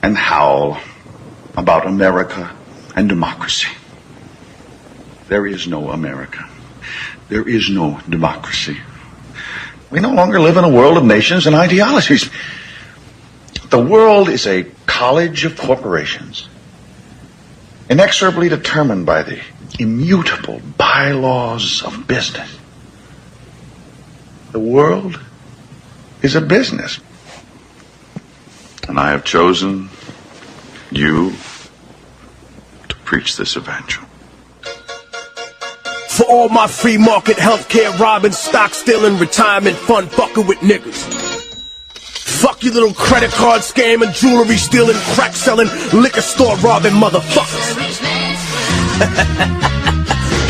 and howl about America and democracy. There is no America. There is no democracy. We no longer live in a world of nations and ideologies. The world is a college of corporations, inexorably determined by the immutable bylaws of business. The world is a business. And I have chosen you to preach this evangel. For all my free market healthcare robbing, stock stealing, retirement fund fucking with niggas. Fuck your little credit card scam and jewelry stealing, crack selling, liquor store robbing motherfuckers.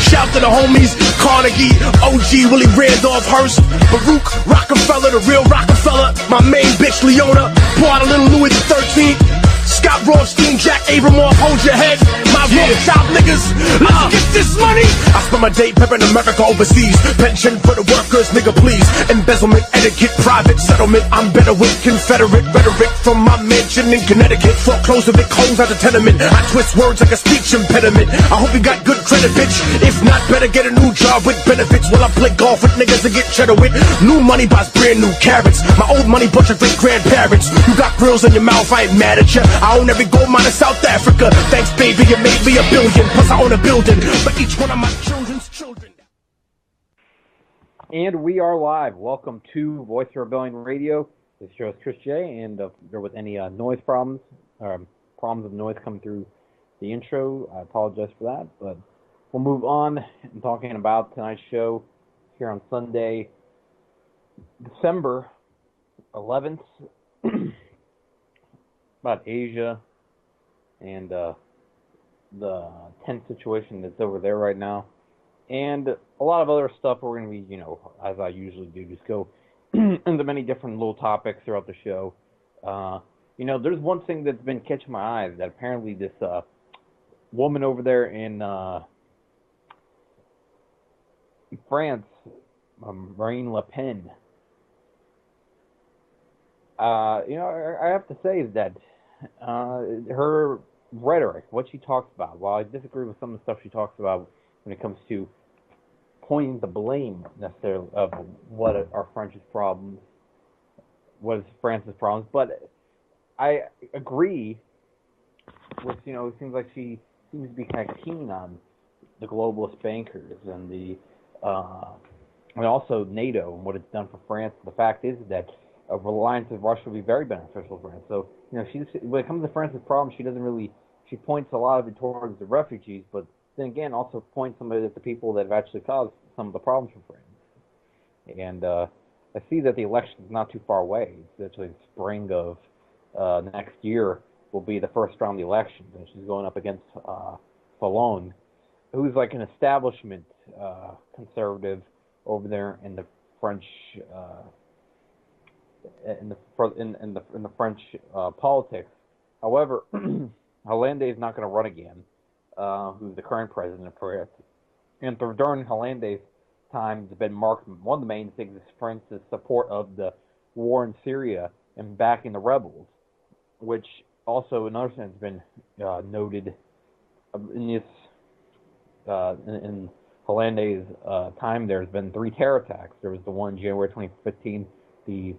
Shout to the homies, Carnegie, OG, Willie Randolph, Hearst, Baruch, Rockefeller, the real Rockefeller, my main bitch, Leona, pour out a little Louis the 13th, Scott Rothstein, Jack Abramoff, hold your head, my Rothschild niggas, let's get this money. I spend my day peppering America overseas, pension for the workers, nigga please, embezzlement, etiquette, private settlement, I'm better with Confederate rhetoric from my mansion in Connecticut, foreclose of it, close out the tenement, I twist words like a speech impediment, I hope you got good credit, bitch, if not, better get a new job with benefits, while I play golf with niggas and get cheddar with, new money buys brand new carrots, my old money bunch of great grandparents, you got grills in your mouth, I ain't mad at ya, I own every gold mine in South Africa, thanks baby, you made me a billion, plus I own a building, for each one of my children's children. And we are live. Welcome to Voice of Rebellion Radio. This show is Chris J, and if there was any noise problems, problems of noise coming through the intro, I apologize for that, but we'll move on and talking about tonight's show here on Sunday, December 11th, about Asia and the tense situation that's over there right now, and a lot of other stuff. We're going to be, as I usually do, just go into many different little topics throughout the show. There's one thing that's been catching my eye, that apparently this woman over there in France, Marine Le Pen, I have to say that her rhetoric, what she talks about, while I disagree with some of the stuff she talks about when it comes to pointing the blame necessarily of what are France's problems, what is France's problems, but I agree with, it seems like she seems to be kind of keen on the globalist bankers and and also NATO and what it's done for France. The fact is that a reliance of Russia would be very beneficial for France. So, when it comes to France's problems, she points a lot of it towards the refugees, but then again, also points some of it at the people that have actually caused some of the problems for France. And I see that the election is not too far away. It's actually the spring of next year will be the first round of the election, and she's going up against Fillon, who's like an establishment conservative over there in the French in the French politics. However, Hollande is not going to run again, who's the current president of France. And during Hollande's time, has been marked, one of the main things is France's support of the war in Syria and backing the rebels, which also, in another sense, has been noted in this in Hollande's time. There's been 3 terror attacks. There was the one January 2015, the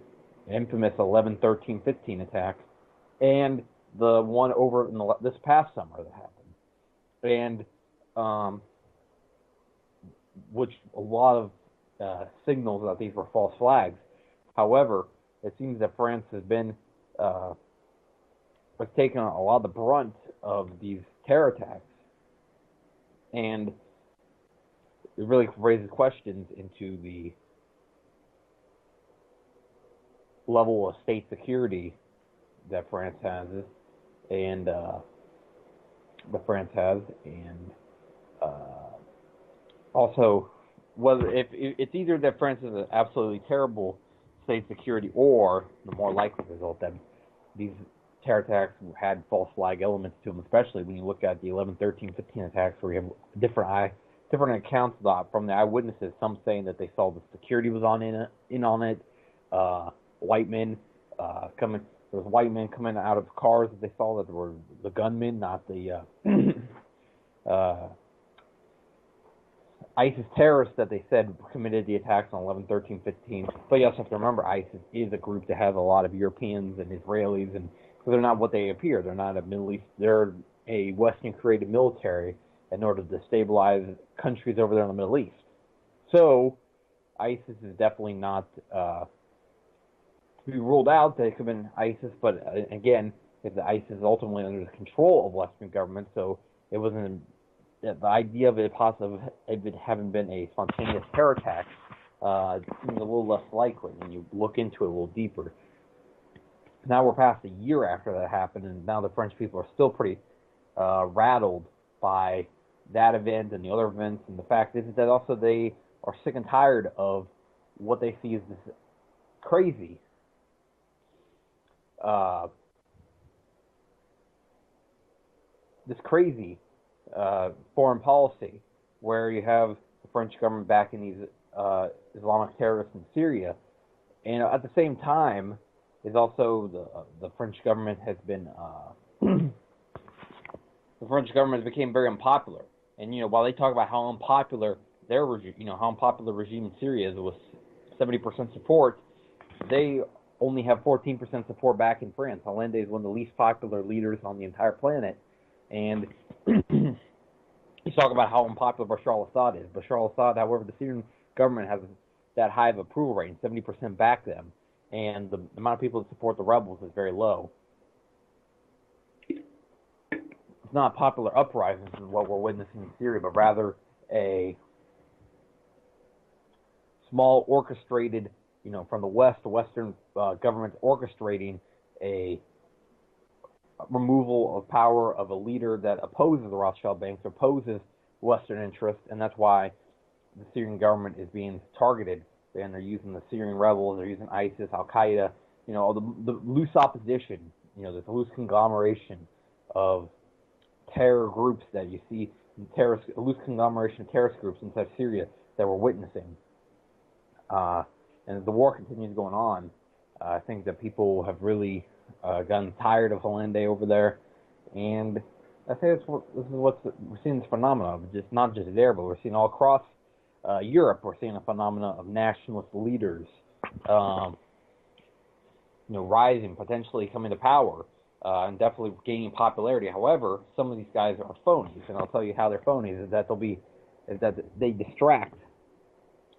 infamous 11/13/15 attack, and the one over in this past summer that happened, and which a lot of signals that these were false flags. However, it seems that France has been has taken a lot of the brunt of these terror attacks, and it really raises questions into the level of state security that France has, and also whether if it's either that France is an absolutely terrible state security, or the more likely result that these terror attacks had false flag elements to them, especially when you look at the 11/13/15 attacks, where you have different accounts from the eyewitnesses. Some saying that they saw the security was in on it. White men coming there was white men coming out of cars that they saw that were the gunmen, not the ISIS terrorists that they said committed the attacks on 11/13/15. But you also have to remember ISIS is a group that has a lot of Europeans and Israelis, and so they're not what they appear. They're not a Middle East. They're a Western-created military in order to destabilize countries over there in the Middle East. So ISIS is definitely not to be ruled out that it could have been ISIS, but again, the ISIS is ultimately under the control of Western government, so it wasn't the idea of it having been a spontaneous terror attack seems a little less likely when you look into it a little deeper. Now we're past a year after that happened, and now the French people are still pretty rattled by that event and the other events, and the fact is that also they are sick and tired of what they see as this crazy foreign policy, where you have the French government backing these Islamic terrorists in Syria, and at the same time, is also the French government has been the French government became very unpopular, and while they talk about how unpopular their regime, how unpopular the regime in Syria is with 70% support, they only have 14% support back in France. Hollande is one of the least popular leaders on the entire planet. And you talk about how unpopular Bashar al-Assad is. Bashar al-Assad, however, the Syrian government has that high of approval rating, 70% back them, and the amount of people that support the rebels is very low. It's not popular uprisings is what we're witnessing in Syria, but rather a small orchestrated, from the West, the Western government orchestrating a removal of power of a leader that opposes the Rothschild banks, opposes Western interests, and that's why the Syrian government is being targeted. And they're using the Syrian rebels, they're using ISIS, Al Qaeda, all the loose opposition. There's a loose conglomeration of terror groups that you see, a loose conglomeration of terrorist groups inside Syria that we're witnessing. And as the war continues going on, I think that people have really gotten tired of Hollande over there, and I think we're seeing this phenomenon of not just there, but we're seeing all across Europe. We're seeing a phenomenon of nationalist leaders, rising, potentially coming to power, and definitely gaining popularity. However, some of these guys are phonies, and I'll tell you how they're phonies. Is that they distract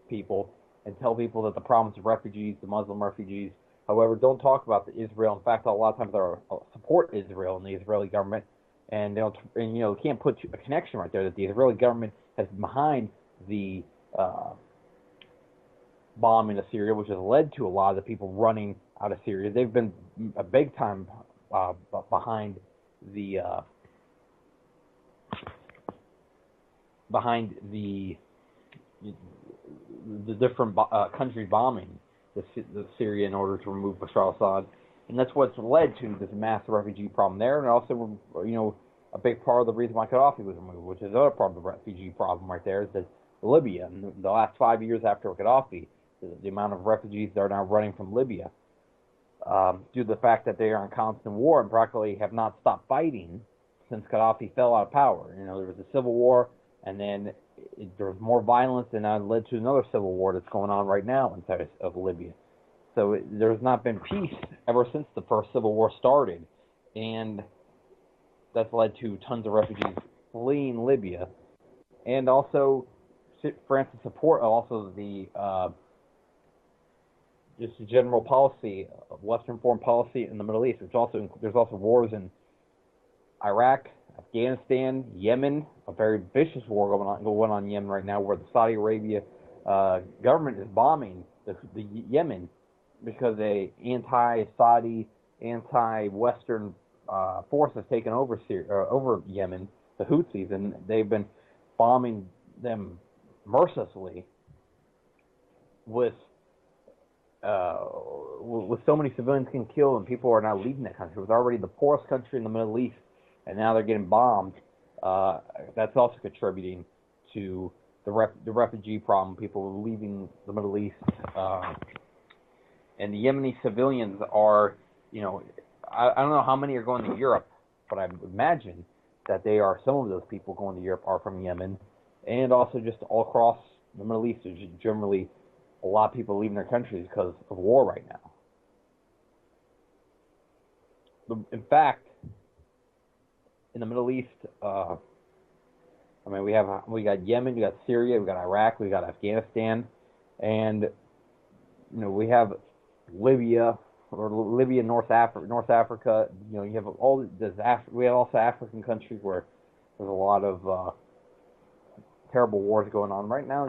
people and tell people that the problems of refugees, the Muslim refugees. However, don't talk about the Israel. In fact, a lot of times they support Israel and the Israeli government, and can't put a connection right there that the Israeli government has been behind the bombing of Syria, which has led to a lot of the people running out of Syria. They've been a big time behind the different countries bombing the Syria in order to remove Bashar al-Assad, and that's what's led to this massive refugee problem there, and also, a big part of the reason why Gaddafi was removed, which is another part of the refugee problem right there, is that Libya, in the last 5 years after Gaddafi, the amount of refugees that are now running from Libya, due to the fact that they are in constant war and practically have not stopped fighting since Gaddafi fell out of power. There was a civil war, and then there was more violence, and that led to another civil war that's going on right now inside of Libya. So there's not been peace ever since the first civil war started, and that's led to tons of refugees fleeing Libya, and also France's support, also the just the general policy of Western foreign policy in the Middle East, which there's also wars in Iraq, Afghanistan, Yemen, a very vicious war going on in Yemen right now, where the Saudi Arabia government is bombing the Yemen because a anti-Saudi, anti-Western force has taken over Yemen, the Houthis, and they've been bombing them mercilessly with so many civilians getting killed, and people are now leaving that country. It was already the poorest country in the Middle East, and now they're getting bombed. That's also contributing to the refugee problem. People leaving the Middle East, and the Yemeni civilians are, I don't know how many are going to Europe, but I would imagine that some of those people going to Europe are from Yemen, and also just all across the Middle East. There's generally a lot of people leaving their countries because of war right now. In fact, in the Middle East, we got Yemen, we got Syria, we got Iraq, we got Afghanistan, and we have Libya, North Africa. You have we have also African countries where there's a lot of terrible wars going on right now.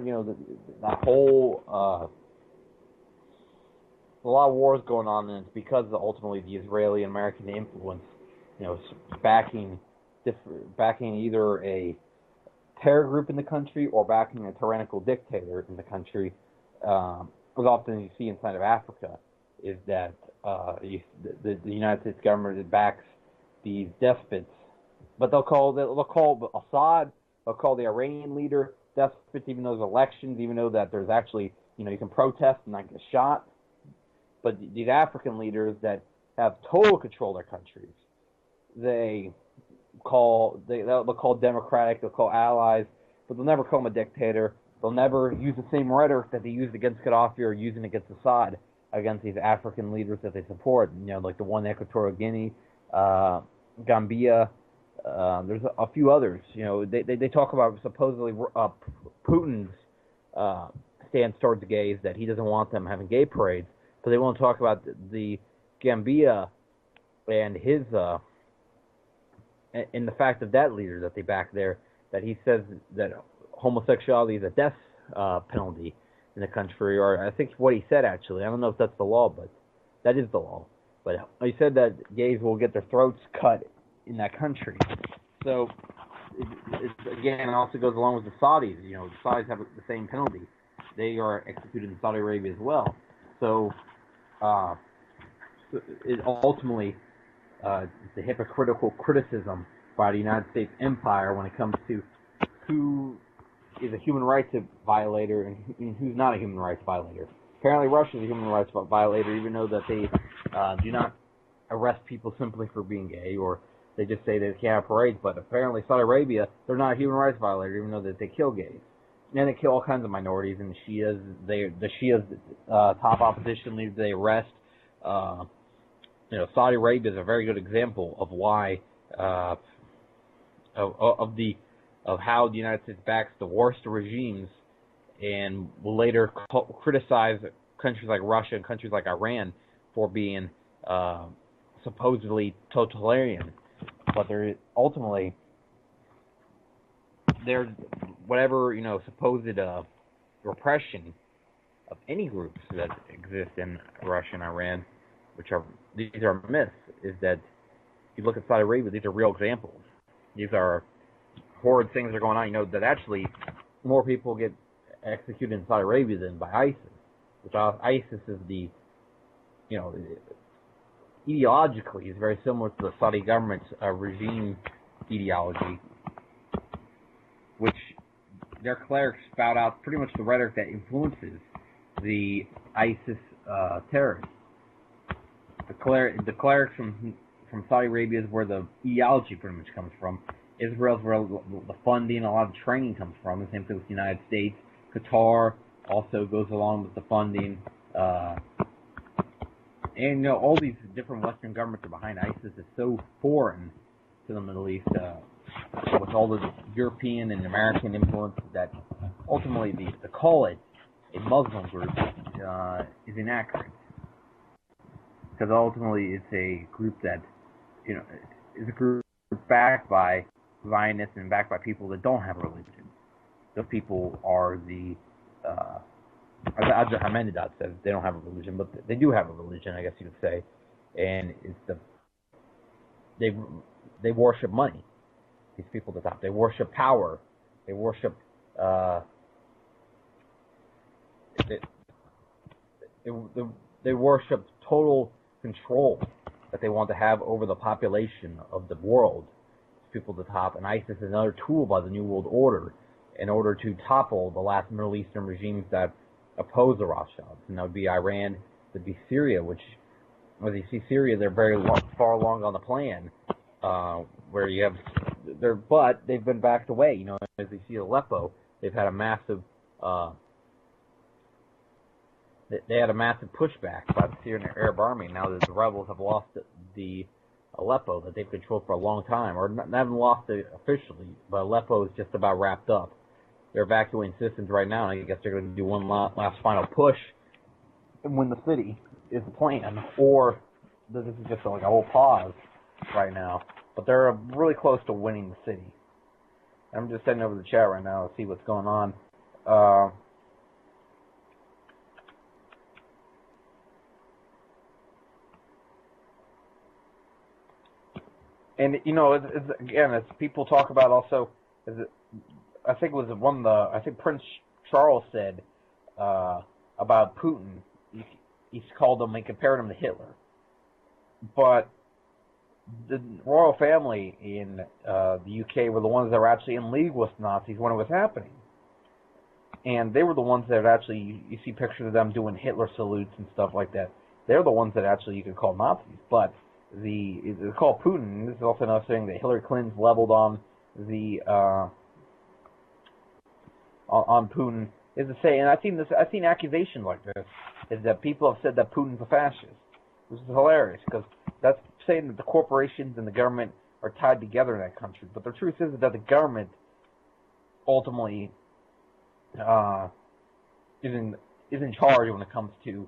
A lot of wars going on, and it's because ultimately the Israeli and American influence, backing either a terror group in the country or backing a tyrannical dictator in the country. As often you see inside of Africa, is that the United States government backs these despots, but they'll call Assad, they'll call the Iranian leader despots, even though there's elections, even though that there's actually you can protest and not get shot. But these African leaders that have total control of their countries, they'll call democratic, they'll call allies, but they'll never call them a dictator. They'll never use the same rhetoric that they used against Gaddafi or using against Assad against these African leaders that they support. Like the one in Equatorial Guinea, Gambia. There's a few others. They talk about supposedly Putin's stance towards gays, that he doesn't want them having gay parades. But they won't talk about the Gambia and his and the fact of that leader that they back there, that he says that homosexuality is a death penalty in the country, or I think what he said actually. I don't know if that's the law, but that is the law. But he said that gays will get their throats cut in that country. So it also goes along with the Saudis. The Saudis have the same penalty. They are executed in Saudi Arabia as well. So it ultimately it's a hypocritical criticism by the United States empire when it comes to who is a human rights violator and who's not a human rights violator. Apparently Russia is a human rights violator, even though that they do not arrest people simply for being gay, or they just say they can't have parades. But apparently Saudi Arabia, they're not a human rights violator, even though that they kill gays. And they kill all kinds of minorities, and the Shias, top opposition leaders, they arrest. Saudi Arabia is a very good example of why, of how the United States backs the worst regimes, and will later criticize countries like Russia and countries like Iran for being supposedly totalitarian. But they're ultimately whatever supposed repression of any groups that exist in Russia and Iran, these are myths, is that if you look at Saudi Arabia, these are real examples. These are horrid things that are going on. That actually more people get executed in Saudi Arabia than by ISIS, which ISIS is ideologically is very similar to the Saudi government's regime ideology, which their clerics spout out pretty much the rhetoric that influences the ISIS terrorists. The clerics from Saudi Arabia is where the ideology pretty much comes from. Israel's where the funding, a lot of the training comes from. The same thing with the United States. Qatar also goes along with the funding. And all these different Western governments are behind ISIS. Is so foreign to the Middle East, with all the European and American influence, that ultimately to call it a Muslim group is inaccurate. Because ultimately it's a group that is a group backed by Zionists and backed by people that don't have a religion. Those people are as Ahmadinejad says, they don't have a religion, but they do have a religion, I guess you could say, and it's they worship money. These people at the top, they worship power, they worship they worship total control that they want to have over the population of the world. People at the top, and ISIS is another tool by the New World Order in order to topple the last Middle Eastern regimes that oppose the Rothschilds. And that would be Iran, that would be Syria, which as you see Syria, they're very far along on the plan, where you have but they've been backed away. You know, as you see Aleppo, they've had a massive they had a massive pushback by the Syrian Arab Army. Now that the rebels have lost the Aleppo that they've controlled for a long time, or not even lost it officially, but Aleppo is just about wrapped up. They're evacuating citizens right now, and I guess they're going to do one last final push and win the city is the plan, or this is just like a whole pause right now. But they're really close to winning the city. I'm just sending over the chat right now to see what's going on. And you know, it's people talk about also. I think it was one of the. I think Prince Charles said about Putin. He's called him and compared him to Hitler. But the royal family in the UK were the ones that were actually in league with Nazis when it was happening. And they were the ones that actually, you see pictures of them doing Hitler salutes and stuff like that. They're the ones that actually you could call Nazis. But it's called Putin. This is also another thing that Hillary Clinton's leveled on on Putin. Is to say, and I've seen accusations like this, is that people have said that Putin's a fascist, which is hilarious because that's saying that the corporations and the government are tied together in that country. But the truth is that the government ultimately is in charge when it comes to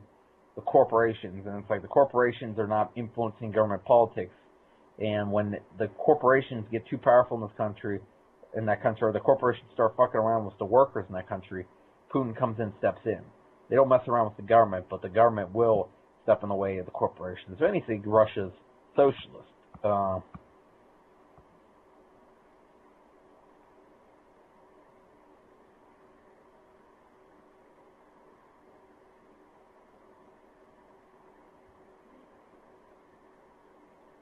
the corporations, and it's like the corporations are not influencing government politics. And when the corporations get too powerful in this country, or the corporations start fucking around with the workers in that country, Putin comes in, steps in. They don't mess around with the government, but the government will step in the way of the corporations. If anything, Russia's socialist.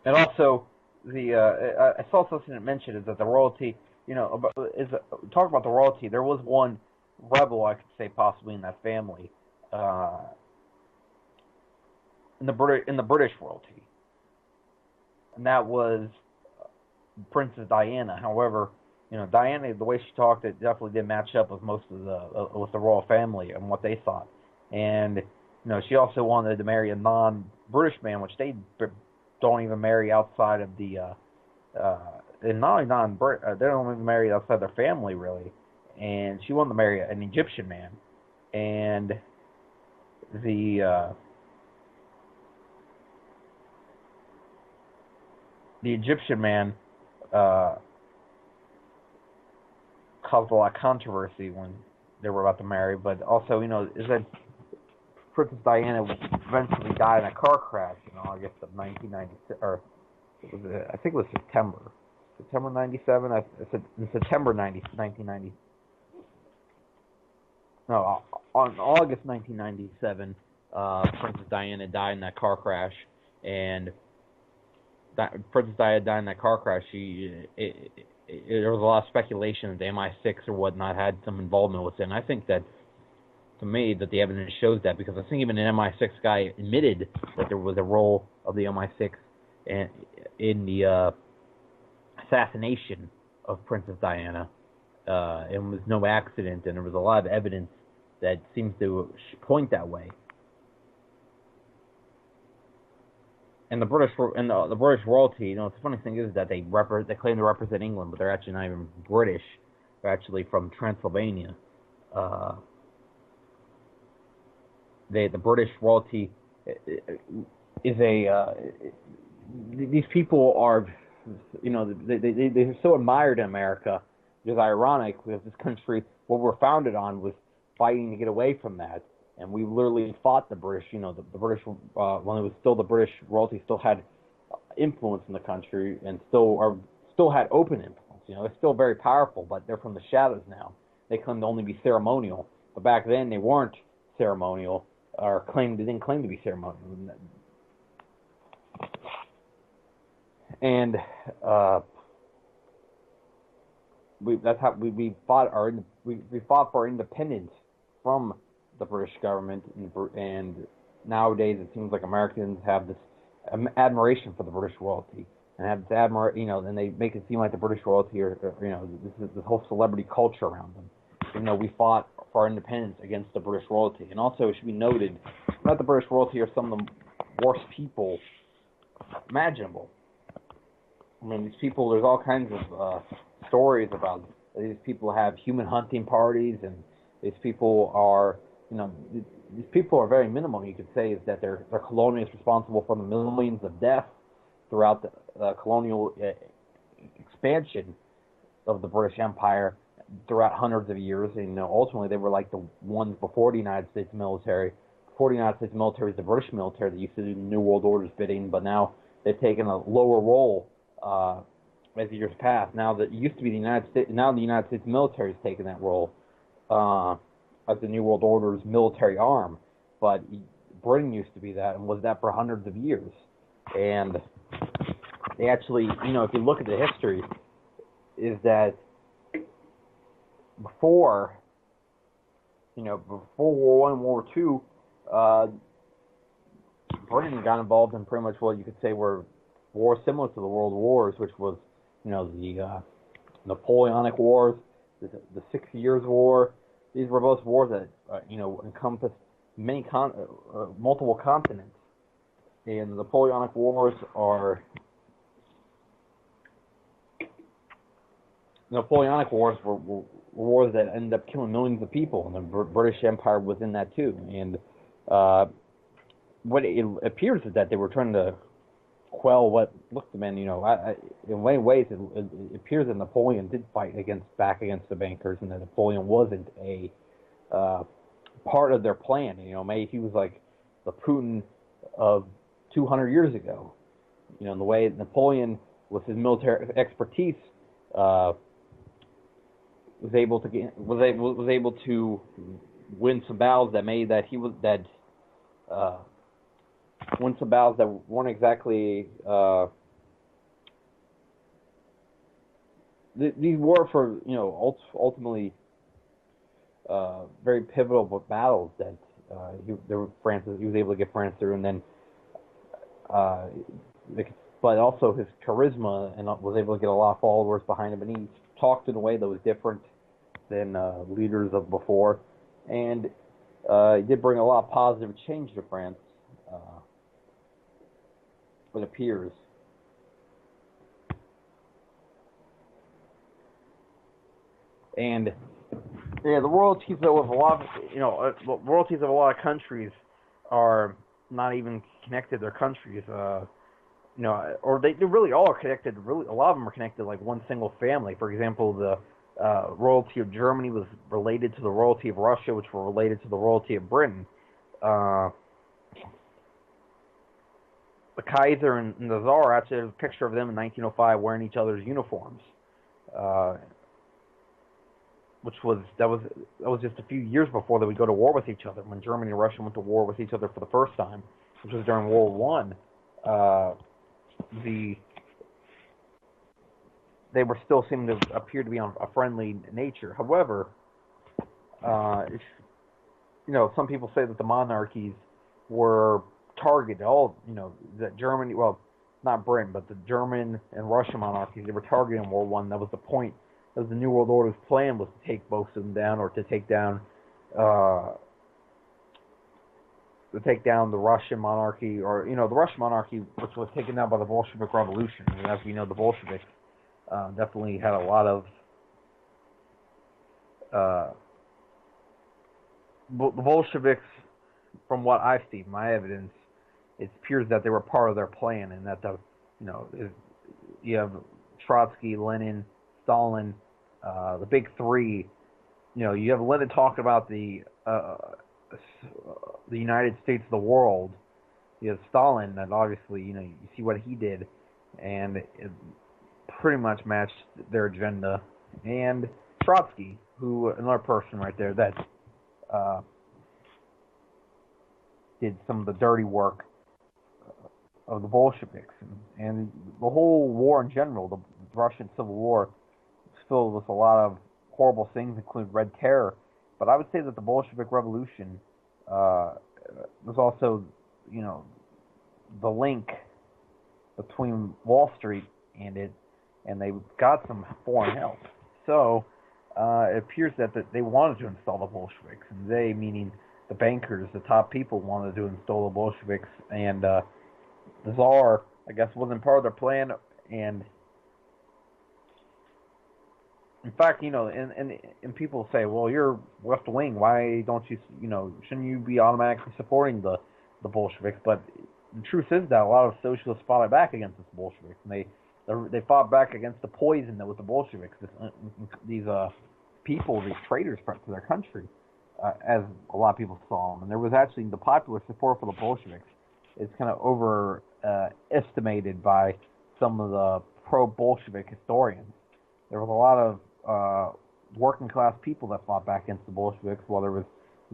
And also, I saw something that mentioned is that the royalty, you know, talk about the royalty. There was one rebel, I could say, possibly in that family, in the British royalty, and that was Princess Diana. However, you know, Diana, the way she talked, it definitely didn't match up with most of with the royal family and what they thought. And you know, she also wanted to marry a non-British man, which they don't even marry outside of the and not only they don't even marry outside their family really. And she wanted to marry an Egyptian man, and the Egyptian man caused a lot of controversy when they were about to marry. But also, you know, is that Princess Diana eventually died in a car crash in August of 1996, or I think it was September 97. In September 1990. No, on August 1997, Princess Diana died in that car crash, and Princess Diana died in that car crash. There was a lot of speculation that the MI6 or whatnot had some involvement with it, and I think that, to me, that the evidence shows that, because I think even an MI6 guy admitted that there was a role of the MI6 in the assassination of Princess Diana. It was no accident, and there was a lot of evidence that seems to point that way. And the British royalty, you know, the funny thing is that they claim to represent England, but they're actually not even British. They're actually from Transylvania. The British royalty is these people are, you know, they're so admired in America. It's ironic because this country, what we're founded on, was fighting to get away from that, and we literally fought the British. You know, the British when it was still the British royalty still had influence in the country, and still had open influence. You know, they're still very powerful, but they're from the shadows now. They claim to only be ceremonial, but back then they weren't ceremonial, or they didn't claim to be ceremonial. And that's how we fought for independence from the British government, and nowadays it seems like Americans have this admiration for the British royalty, and have this and they make it seem like the British royalty this whole celebrity culture around them. We fought for our independence against the British royalty, and also it should be noted that the British royalty are some of the worst people imaginable. I mean, these people. There's all kinds of stories about these people have human hunting parties, and these people are, these people are very minimal. You could say is that they're colonialists responsible for the millions of deaths throughout the colonial expansion of the British Empire throughout hundreds of years. And ultimately, they were like the ones before the United States military. Before the United States military was the British military that used to do the New World Order's bidding, but now they've taken a lower role as the years pass. Now that it used to be the United States, now the United States military has taken that role as the New World Order's military arm. But Britain used to be that and was that for hundreds of years. And they actually, if you look at the history, is that before World War I and World War II, Britain got involved in pretty much what you could say were wars similar to the World Wars, which was, the Napoleonic Wars, the 6 Years' War. These were both wars that, encompassed multiple continents. And the Napoleonic Wars were wars that ended up killing millions of people, and the British Empire was in that too. And what it appears is that they were trying to quell what looked to men, in many ways it appears that Napoleon did fight back against the bankers, and that Napoleon wasn't a part of their plan. Maybe he was like the Putin of 200 years ago. In the way Napoleon, with his military expertise, was able to win some battles that win some battles that weren't exactly these were for ultimately very pivotal battles that he was able to get France through, and then but also his charisma, and was able to get a lot of followers behind him, and he talked in a way that was different than leaders of before, and he did bring a lot of positive change to France. It appears. And the royalties of a lot of royalties of a lot of countries are not even connected to their countries. Or they really all are connected. Really, a lot of them are connected like one single family. For example, the royalty of Germany was related to the royalty of Russia, which were related to the royalty of Britain. The Kaiser and the Tsar, actually, there's a picture of them in 1905 wearing each other's uniforms, that was just a few years before they would go to war with each other. When Germany and Russia went to war with each other for the first time, which was during World War I, they were still seeming to appear to be on a friendly nature. However, some people say that the monarchies were targeted. That Germany, well, not Britain, but the German and Russian monarchies, they were targeted in World War I. That was the point. That was the New World Order's plan, was to take both of them down, or to take down the Russian monarchy, or the Russian monarchy, which was taken down by the Bolshevik Revolution. And as we know, the Bolsheviks definitely had a lot of the Bolsheviks, from what I've seen, my evidence, it appears that they were part of their plan, and that you have Trotsky, Lenin, Stalin, the big three. You have Lenin talking about the United States of the world. You have Stalin, that obviously, you see what he did, and it pretty much matched their agenda. And Trotsky, another person right there that did some of the dirty work of the Bolsheviks, and the whole war in general, the Russian Civil War, was filled with a lot of horrible things, including Red Terror. But I would say that the Bolshevik Revolution was also, the link between Wall Street and it, and they got some foreign help. So it appears that they wanted to install the Bolsheviks, and they, meaning the bankers, the top people, wanted to install the Bolsheviks, and the Tsar, I guess, wasn't part of their plan. And in fact, and people say, well, you're left wing. Why don't you, shouldn't you be automatically supporting the Bolsheviks? But the truth is that a lot of socialists fought back against the Bolsheviks, and they fought back against the poison that was the Bolsheviks. These people, these traitors to their country, as a lot of people saw them. And there was actually the popular support for the Bolsheviks. It's kind of overestimated by some of the pro-Bolshevik historians. There was a lot of working class people that fought back against the Bolsheviks, while there was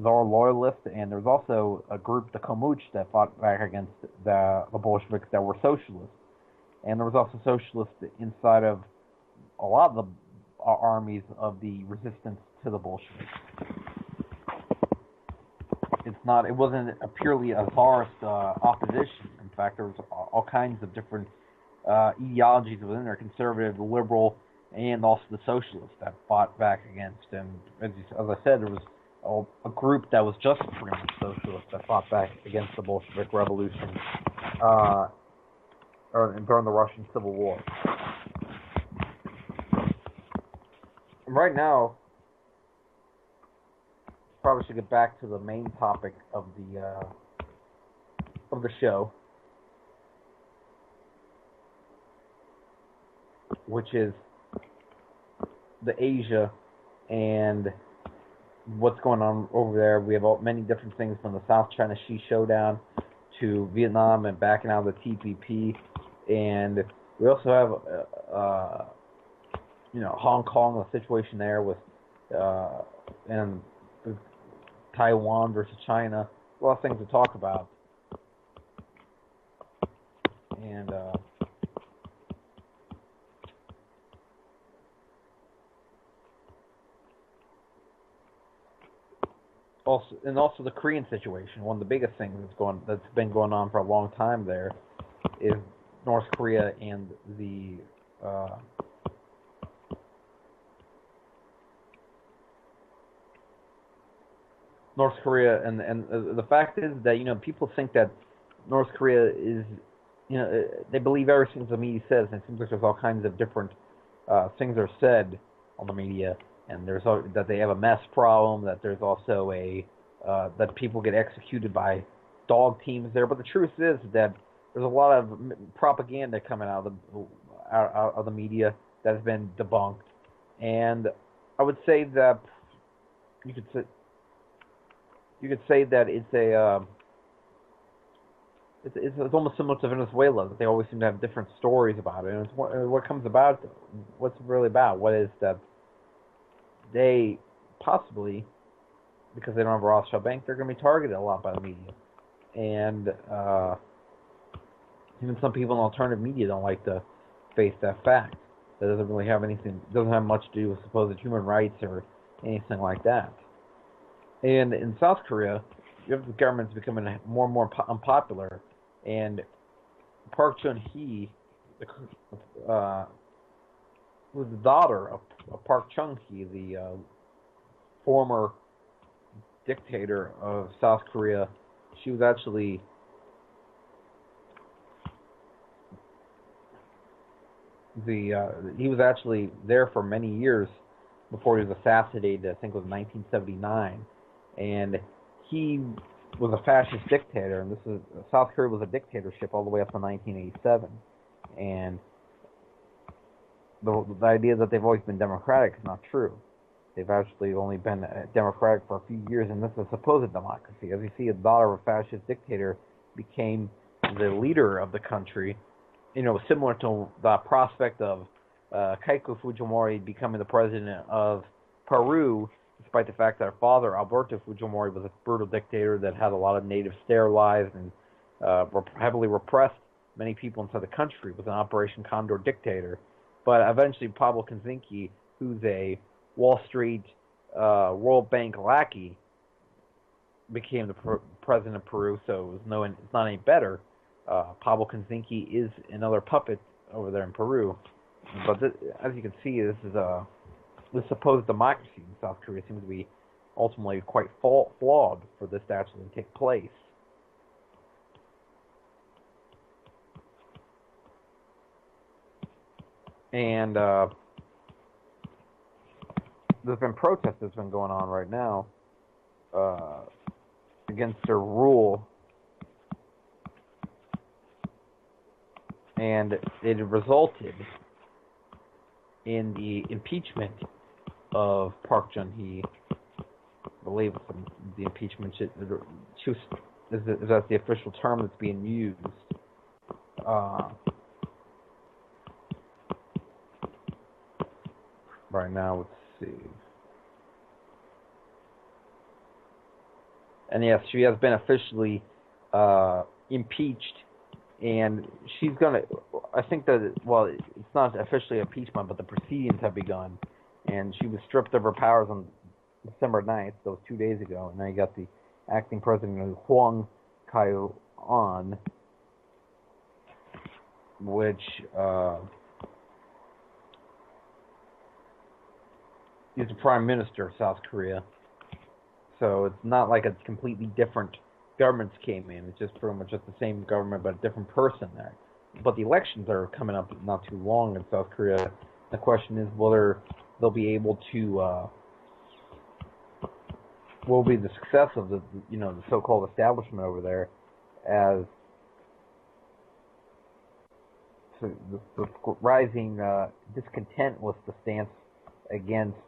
Tsar loyalists, and there was also a group, the Komuch, that fought back against the Bolsheviks that were socialists. And there was also socialists inside of a lot of the armies of the resistance to the Bolsheviks. It wasn't purely a Tsarist opposition. In fact, there was all kinds of different ideologies within there, conservative, the liberal, and also the socialists that fought back against. And as I said, there was a group that was just pretty much socialist that fought back against the Bolshevik Revolution during the Russian Civil War. Right now, probably should get back to the main topic of the show, which is the Asia and what's going on over there. We have many different things, from the South China Sea showdown to Vietnam and backing out of the TPP, and we also have Hong Kong, the situation there with and Taiwan versus China. A lot of things to talk about. And also the Korean situation. One of the biggest things that's been going on for a long time there is North Korea and the North Korea, and the fact is that people think that North Korea is, they believe everything the media says, and it seems like there's all kinds of different things are said on the media, and that they have a mess problem, that there's also that people get executed by dog teams there. But the truth is that there's a lot of propaganda coming out of the media that has been debunked, and I would say that you could say that it's almost similar to Venezuela, that they always seem to have different stories about it. And it's what comes about, what's it really about? What is that they possibly, because they don't have a Rothschild Bank, they're going to be targeted a lot by the media. And even some people in alternative media don't like to face that fact. That doesn't have much to do with supposed human rights or anything like that. And in South Korea, you have the government's becoming more and more unpopular, and Park Chung-hee, was the daughter of Park Chung-hee, the former dictator of South Korea. She was actually he was actually there for many years before he was assassinated. I think it was 1979. And he was a fascist dictator, and South Korea was a dictatorship all the way up to 1987. And the idea that they've always been democratic is not true. They've actually only been democratic for a few years, and this is a supposed democracy. As you see, a daughter of a fascist dictator became the leader of the country. Similar to the prospect of Keiko Fujimori becoming the president of Peru, despite the fact that her father, Alberto Fujimori, was a brutal dictator that had a lot of natives sterilized and heavily repressed many people inside the country, was an Operation Condor dictator. But eventually Pablo Kaczynski, who's a Wall Street World Bank lackey, became the president of Peru, so it's not any better. Pablo Kaczynski is another puppet over there in Peru. But as you can see, this supposed democracy in South Korea seems to be ultimately quite flawed for this to actually take place. And there's been protests that's been going on right now against their rule, and it resulted in the impeachment of Park Geun-hye. I believe the impeachment is that the official term that's being used. Right now, let's see. And yes, she has been officially impeached, and she's gonna. I think that it's not officially impeachment, but the proceedings have begun, and she was stripped of her powers on December 9th, that was 2 days ago, and now you got the acting president Hwang Kyo-ahn, which is the prime minister of South Korea. So it's not like a completely different governments came in. It's just pretty much just the same government, but a different person there. But the elections are coming up not too long in South Korea. The question is whether they'll be able to, will be the success of the so-called establishment over there, as the rising discontent with the stance against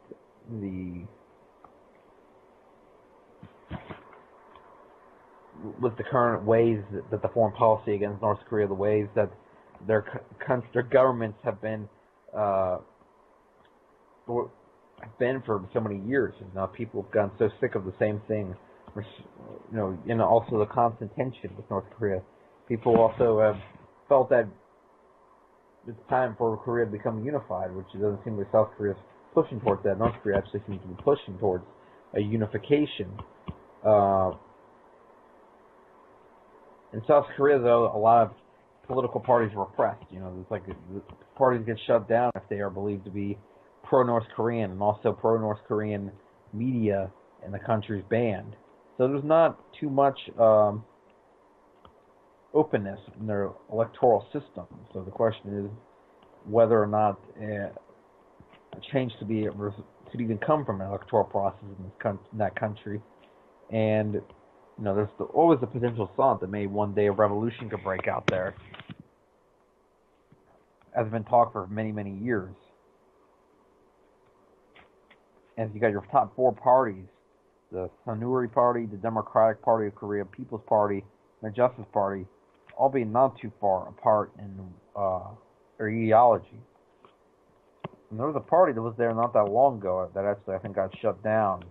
with the current ways that the foreign policy against North Korea, the ways that their governments have been for so many years. And now people have gotten so sick of the same thing, and also the constant tension with North Korea. People also have felt that it's time for Korea to become unified, which it doesn't seem like South Korea is pushing towards that. North Korea actually seems to be pushing towards a unification. In South Korea, though, a lot of political parties are repressed. It's like the parties get shut down if they are believed to be pro-North Korean, and also pro-North Korean media in the country is banned. So there's not too much openness in their electoral system. So the question is whether or not a change could even come from an electoral process in that country. And there's always the potential thought that maybe one day a revolution could break out there, as has been talked for many, many years. And you got your top four parties: the Saenuri Party, the Democratic Party of Korea, People's Party, and the Justice Party, all being not too far apart in their ideology. And there was a party that was there not that long ago that actually I think got shut down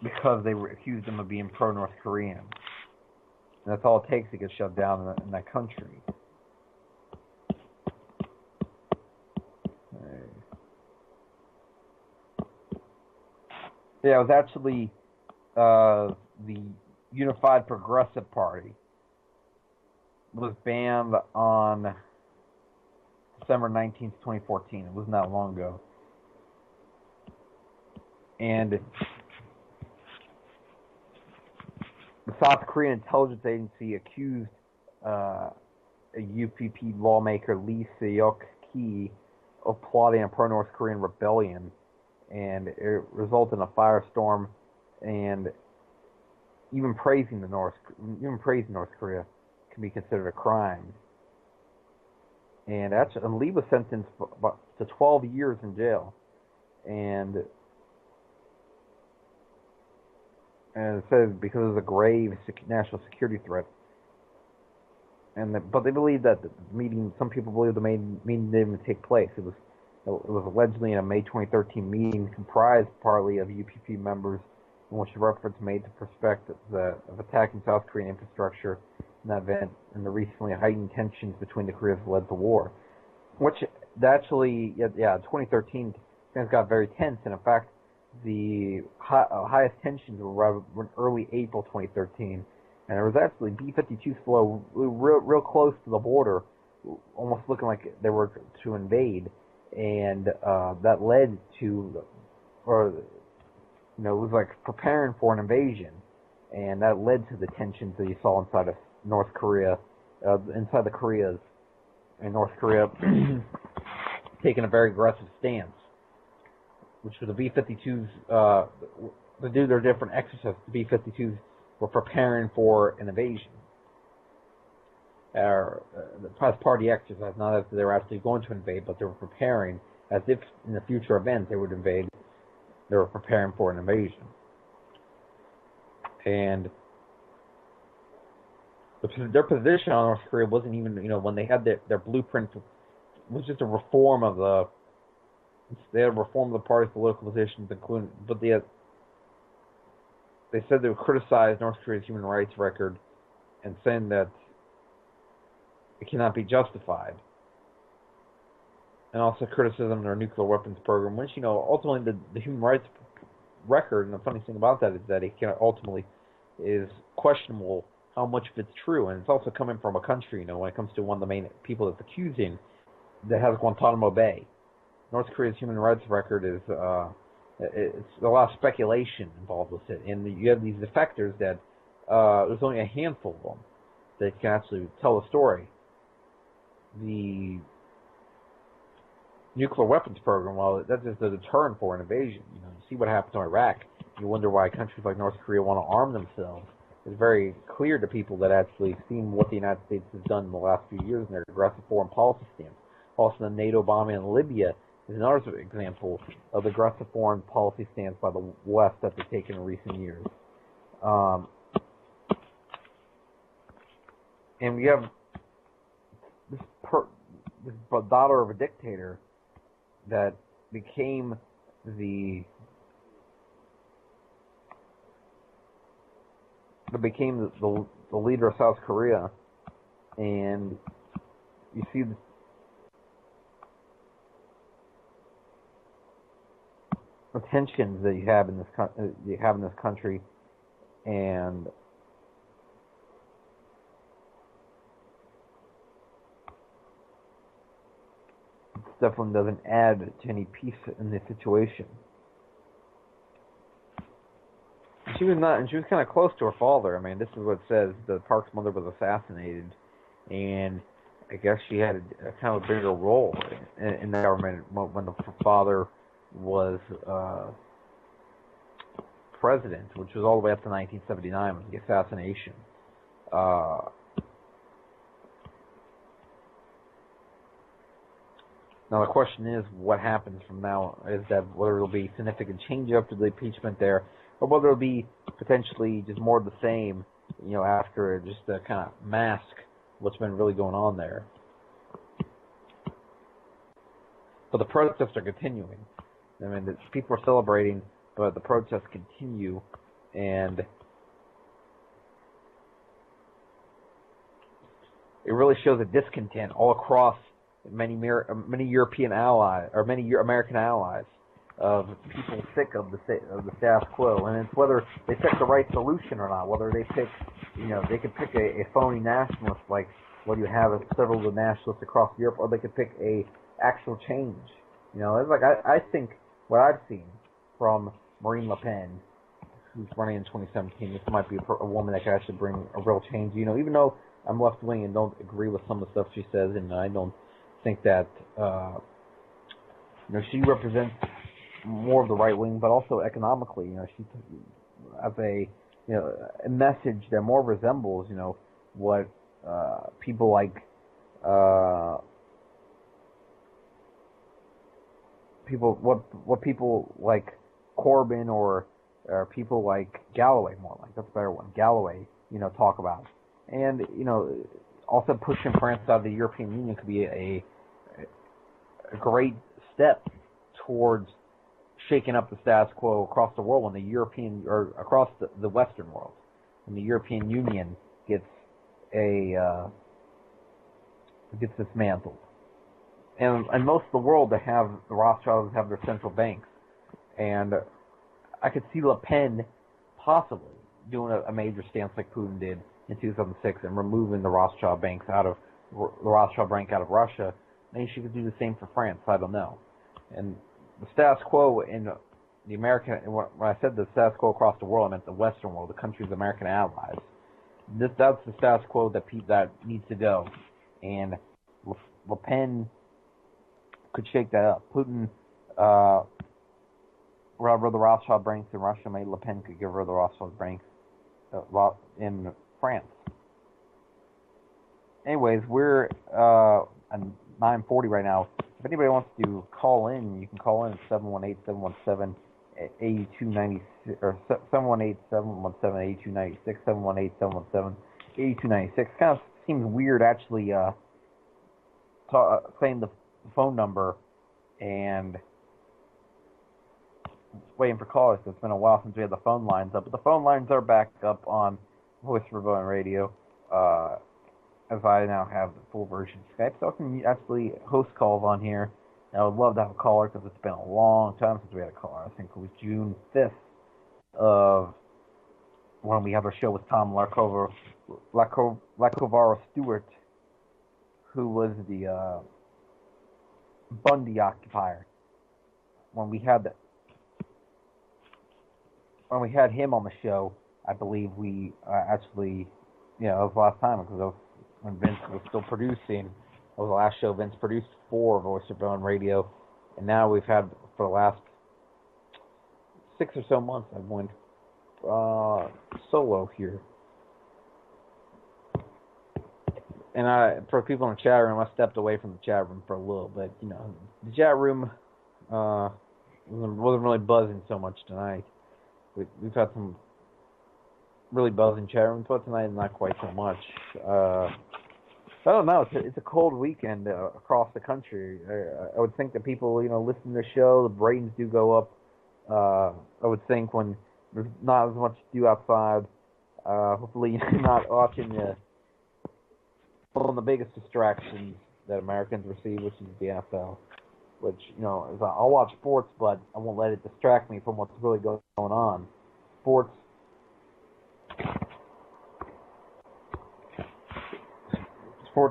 because they accused them of being pro-North Korean. And that's all it takes to get shut down in that country. Yeah, it was actually the Unified Progressive Party was banned on December 19th, 2014. It wasn't that long ago. And the South Korean intelligence agency accused a UPP lawmaker, Lee Seok-ki, of plotting a pro-North Korean rebellion, and it resulted in a firestorm, and even praising North Korea can be considered a crime. And Lee was sentenced to 12 years in jail, and it says because of a grave national security threat. But they believe that the meeting. Some people believe the meeting didn't even take place. It was allegedly in a May 2013 meeting comprised partly of UPP members, in which reference made to prospect of attacking South Korean infrastructure in that event, and the recently heightened tensions between the Koreas led to war. Which actually, 2013 things got very tense, and in fact, the highest tensions were in early April 2013, And there was actually B-52s flew real close to the border, almost looking like they were to invade, and that led to, or it was like preparing for an invasion, and that led to the tensions that you saw inside of North Korea, inside the Koreas, and North Korea taking a very aggressive stance, which was the B-52s, to do their different exercises. The B-52s were preparing for an invasion. The press party exercise, not as they were actually going to invade, but they were preparing as if in the future event they would invade. They were preparing for an invasion. And their position on North Korea wasn't even, when they had their blueprint, was just a reform of they had a reform of the party's political positions, including, but they said they would criticize North Korea's human rights record and saying that it cannot be justified. And also criticism of their nuclear weapons program, which, ultimately the human rights record, and the funny thing about that is that it ultimately is questionable how much of it's true. And it's also coming from a country, when it comes to one of the main people that's accusing, that has Guantanamo Bay. North Korea's human rights record is, it's a lot of speculation involved with it. And you have these defectors that, there's only a handful of them that can actually tell a story. The nuclear weapons program, well, that's just a deterrent for an invasion. You see what happened to Iraq. You wonder why countries like North Korea want to arm themselves. It's very clear to people that actually seen what the United States has done in the last few years in their aggressive foreign policy stance. Also, the NATO bombing in Libya is another example of the aggressive foreign policy stance by the West that they've taken in recent years. And we have this daughter of a dictator that became the leader of South Korea, and you see the tensions that you have in this country, and definitely doesn't add to any peace in the situation. She was kind of close to her father. I mean, this is what it says. The Park's mother was assassinated, and I guess she had a kind of a bigger role in the government when the father was president, which was all the way up to 1979, with the assassination. Now the question is, what happens from now? Is that whether there will be significant change after the impeachment there, or whether it will be potentially just more of the same, after just to kind of mask what's been really going on there. But the protests are continuing. I mean, people are celebrating, but the protests continue, and it really shows a discontent all across many European allies, or many American allies, of people sick of the status quo, and it's whether they pick the right solution or not. Whether they pick, they could pick a phony nationalist like what you have of several of the nationalists across Europe, or they could pick a actual change. It's like I think what I've seen from Marine Le Pen, who's running in 2017, this might be a woman that could actually bring a real change. Even though I'm left wing and don't agree with some of the stuff she says, and I don't think that she represents more of the right wing, but also economically, she has a message that more resembles what people like people like Corbyn or people like Galloway, more like, that's a better one, Galloway, talk about. And also pushing France out of the European Union could be a great step towards shaking up the status quo across the world, when the European, or across the Western world, when the European Union gets dismantled. And most of the world, the Rothschilds have their central banks, and I could see Le Pen possibly doing a major stance like Putin did, in 2006 and removing the Rothschild banks out of Russia, maybe she could do the same for France. I don't know. And the status quo in the American, when I said the status quo across the world, I meant the Western world, the countries' American allies. That's the status quo that needs to go, and Le Pen could shake that up. Putin got rid of the Rothschild banks in Russia. Maybe Le Pen could get rid of the Rothschild banks in France. Anyways, we're at 9:40 right now. If anybody wants to call in, you can call in at 718-717-8296 or 718-717-8296, 718-717-8296. Kind of seems weird actually saying the phone number and waiting for callers. It's been a while since we had the phone lines up, but the phone lines are back up on Voice of Rebellion Radio. As I now have the full version of Skype, so I can actually host calls on here. And I would love to have a caller because it's been a long time since we had a caller. I think it was June 5th of when we had our show with Tom Lacovaro Stewart, who was the Bundy occupier. When we had him on the show, I believe we actually, it was the last time because when Vince was still producing. That was the last show Vince produced for Voice of Rebellion Radio. And now we've had, for the last 6 or so months, I've went solo here. And for people in the chat room, I stepped away from the chat room for a little bit. The chat room wasn't really buzzing so much tonight. We've had some really buzzing chat rooms, but tonight not quite so much. I don't know. It's a cold weekend across the country. I would think that people, listen to the show, the ratings do go up. I would think when there's not as much to do outside. Hopefully, you're not watching one of the biggest distractions that Americans receive, which is the NFL. Which, I'll watch sports, but I won't let it distract me from what's really going on. Sports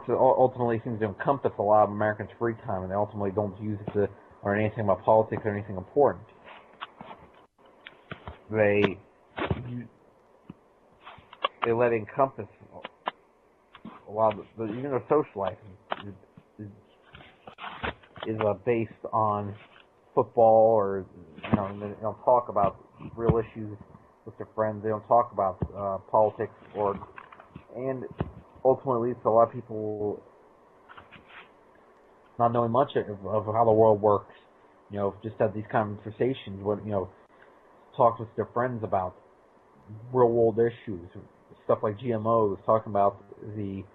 ultimately seems to encompass a lot of Americans' free time, and they ultimately don't use it to learn anything about politics or anything important. They let it encompass a lot of even their social life is based on football, or they don't talk about real issues with their friends. They don't talk about politics, and ultimately leads to a lot of people not knowing much of how the world works. Just have these conversations, talk with their friends about real world issues, stuff like GMOs, talking about the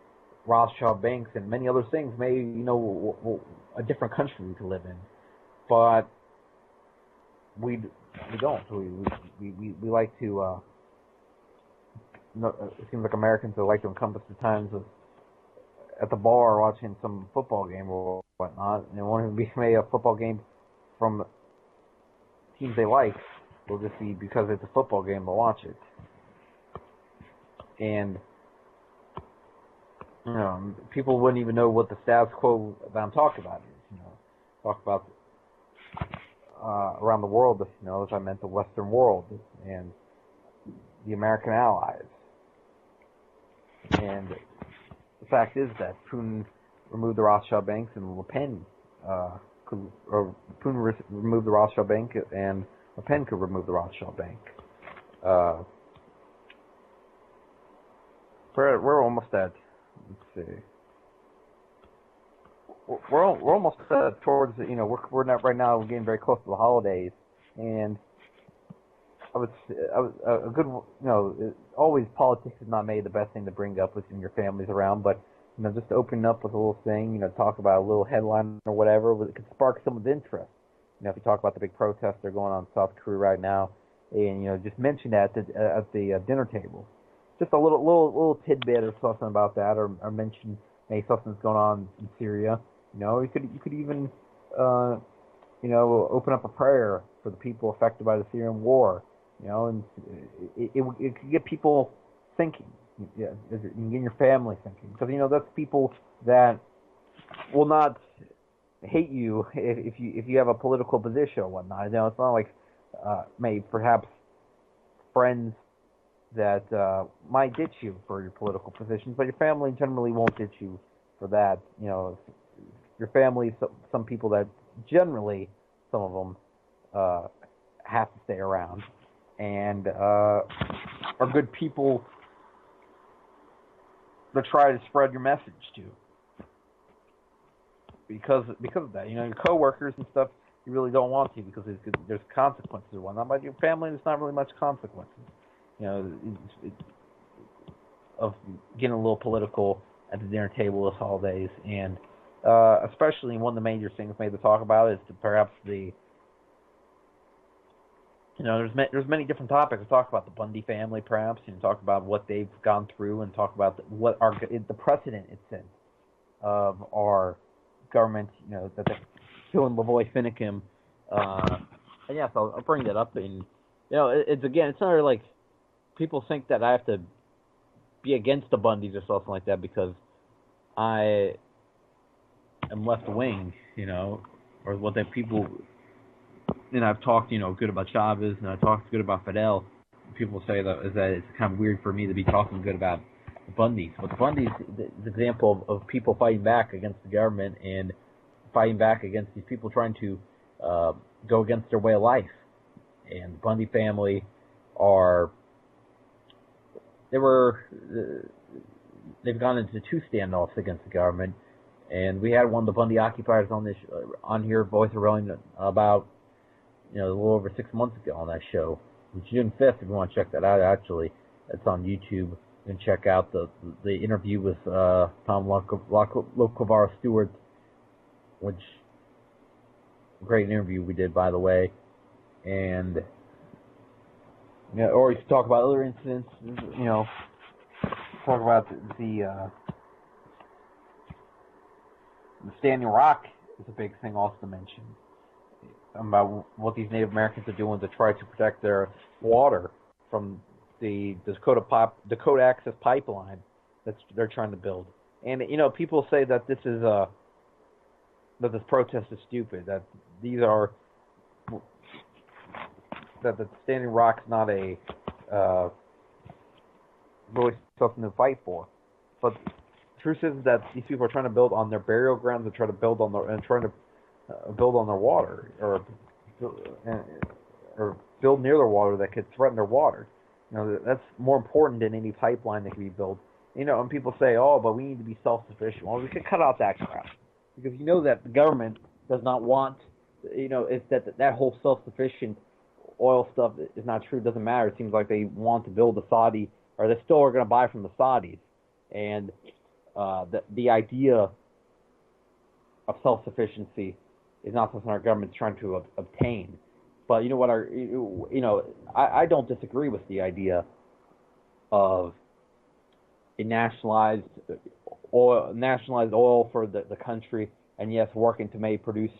Rothschild banks and many other things. Maybe a different country we could live in, but we don't. We like to. It seems like Americans like to encompass the times of at the bar watching some football game or whatnot, and it won't even be made a football game from teams they like. It'll just be because it's a football game, they'll watch it. And people wouldn't even know what the status quo that I'm talking about is. Talk about around the world, as I meant the Western world and the American allies. And the fact is that Putin removed the Rothschild banks, and Le Pen Putin removed the Rothschild bank, and Le Pen could remove the Rothschild bank. We're almost at. Let's see. We're almost towards we're not right now. We're getting very close to the holidays, and I was a good always politics is not made the best thing to bring up within your families around, but just opening up with a little thing, talk about a little headline or whatever, it could spark someone's interest. If you talk about the big protests that are going on in South Korea right now, and just mention that at the dinner table, just a little tidbit or something about that, or mention something that's going on in Syria. You could even open up a prayer for the people affected by the Syrian war. And it could get people thinking. Yeah, and get your family thinking, because that's people that will not hate you if you have a political position or whatnot. It's not like maybe perhaps friends that might ditch you for your political positions, but your family generally won't ditch you for that. Your family, some people that generally, some of them have to stay around and are good people to try to spread your message to. Because of that, your coworkers and stuff, you really don't want to because there's consequences or whatnot. But your family, there's not really much consequences. Of getting a little political at the dinner table this holidays, and especially one of the major things made to talk about is perhaps there's many different topics to talk about. The Bundy family, perhaps, talk about what they've gone through, and talk about the precedent it sets of our government, that they're killing Lavoy Finicum. And yes, I'll bring that up. And it's not like people think that I have to be against the Bundys or something like that because I am left wing, or what that people. And I've talked, good about Chavez, and I talked good about Fidel. People say that it's kind of weird for me to be talking good about the Bundys. But the Bundys is an example of people fighting back against the government and fighting back against these people trying to go against their way of life. And the Bundy family they've gone into two standoffs against the government. And we had one of the Bundy occupiers on here, Voice of Rebellion, about a little over 6 months ago on that show. June 5th, if you want to check that out, actually. It's on YouTube. You can check out the interview with Tom Locavara Stewart, which great interview we did, by the way. And or you can talk about other incidents. Talk about the Standing Rock is a big thing also to mention, about what these Native Americans are doing to try to protect their water from the Dakota Access Pipeline that they're trying to build. And people say that this this protest is stupid. That the Standing Rock's not a really something to fight for. But the truth is that these people are trying to build on their burial grounds and trying to build on their water, or build near their water that could threaten their water. That's more important than any pipeline that can be built. And people say, "Oh, but we need to be self-sufficient." Well, we could cut out that crap because that the government does not want. It's that whole self-sufficient oil stuff is not true. It doesn't matter. It seems like they want to build the Saudi, or they still are going to buy from the Saudis, and the idea of self-sufficiency is not something our government's trying to obtain. But I don't disagree with the idea of a nationalized oil for the country, and yes, working to maybe produce.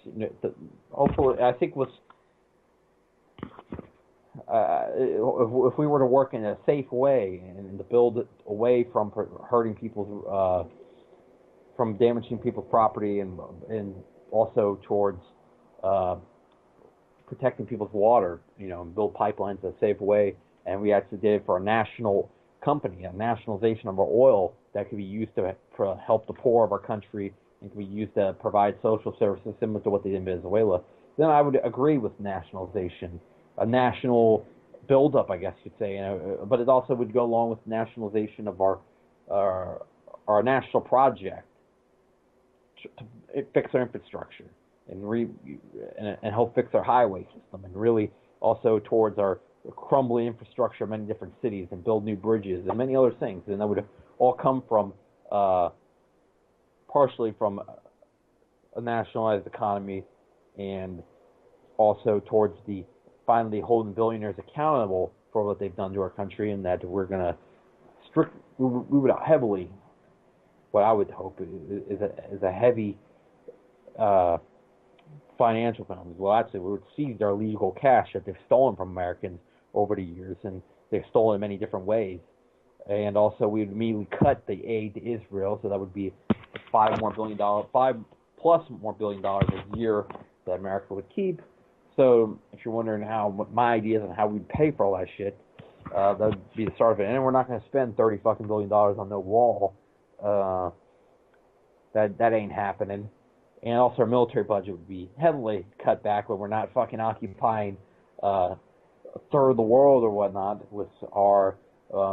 Hopefully, I think if we were to work in a safe way and to build it away from hurting people's, from damaging people's property, and also towards protecting people's water, and build pipelines in a safe way. And we actually did it for a national company, a nationalization of our oil that could be used to help the poor of our country and can be used to provide social services similar to what they did in Venezuela. Then I would agree with nationalization, a national buildup, I guess you'd say. But it also would go along with nationalization of our national project to fix our infrastructure and help fix our highway system, and really also towards our crumbling infrastructure of many different cities, and build new bridges and many other things. And that would all come from partially from a nationalized economy, and also towards the finally holding billionaires accountable for what they've done to our country, and that we're going to we would heavily, what I would hope is a heavy financial penalties. Well, actually, we would seize our legal cash that they've stolen from Americans over the years, and they've stolen in many different ways. and also we would immediately cut the aid to Israel, so that would be $5+ more billion a year that America would keep. So if you're wondering what my ideas on how we'd pay for all that shit, that would be the start of it. And we're not going to spend $30 fucking billion on no wall. That ain't happening. And also our military budget would be heavily cut back when we're not fucking occupying a third of the world or whatnot with our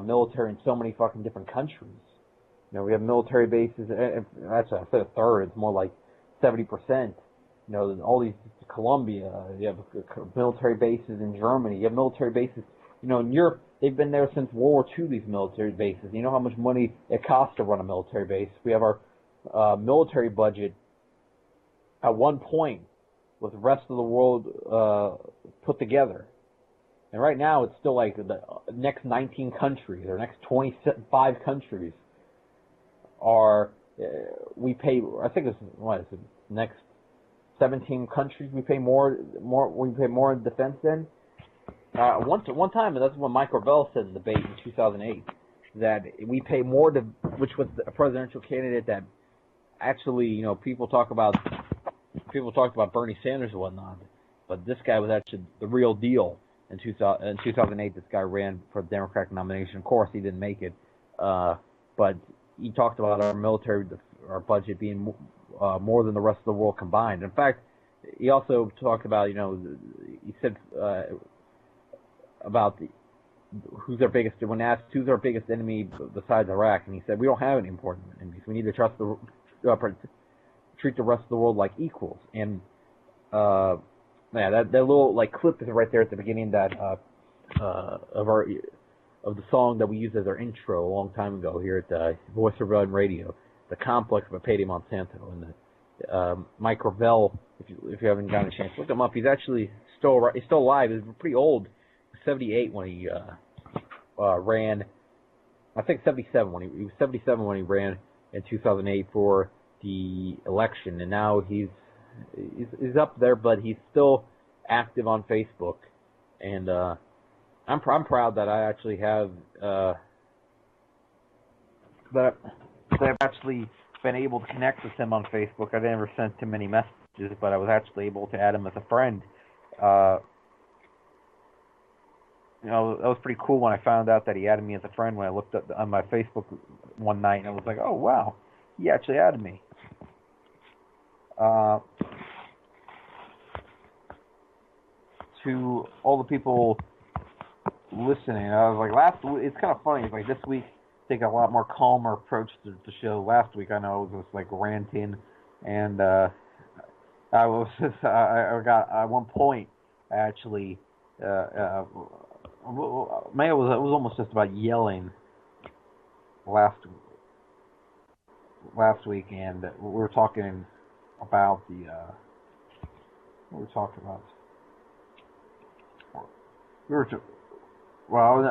military in so many fucking different countries. You know, we have military bases. Actually, I said a third. It's more like 70%. You know, all these Colombia. You have military bases in Germany. You have military bases. You know, in Europe, they've been there since World War II. These military bases. You know how much money it costs to run a military base. We have our military budget at one point with the rest of the world put together. And right now, it's still like the next 19 countries or next 25 countries are, we pay, I think it's, what is it, next 17 countries we pay more in defense than. One time, and that's what Mike Gravel said in the debate in 2008, that we pay more to, which was a presidential candidate that actually, you know, people talked about Bernie Sanders and whatnot, but this guy was actually the real deal. In 2008, this guy ran for the Democratic nomination. Of course, he didn't make it, but he talked about our budget being more than the rest of the world combined. In fact, he also talked about, you know, he said about who's our biggest, when asked who's our biggest enemy besides Iraq, and he said we don't have any important enemies. We need to treat the rest of the world like equals. And yeah, that little like clip is right there at the beginning that of the song that we used as our intro a long time ago here at Voice of Run Radio, The Complex of Payday Monsanto. And Mike Gravel, if you haven't gotten a chance, look him up. He's actually still alive. He's pretty old. 78 when he ran. I think 77 when he was 77 when he ran in 2008 for the election, and now he's up there, but he's still active on Facebook, and I'm proud that I actually have that I've actually been able to connect with him on Facebook. I never sent him any messages, but I was actually able to add him as a friend. You know, that was pretty cool when I found out that he added me as a friend when I looked up on my Facebook one night, and I was like, oh, wow, he actually added me. To all the people listening, I was like, it's kind of funny, it's like this week, take a lot more calmer approach to the show. Last week, I know it was just like ranting, and I got, at one point, actually, it was almost just about yelling last week, and we were talking about I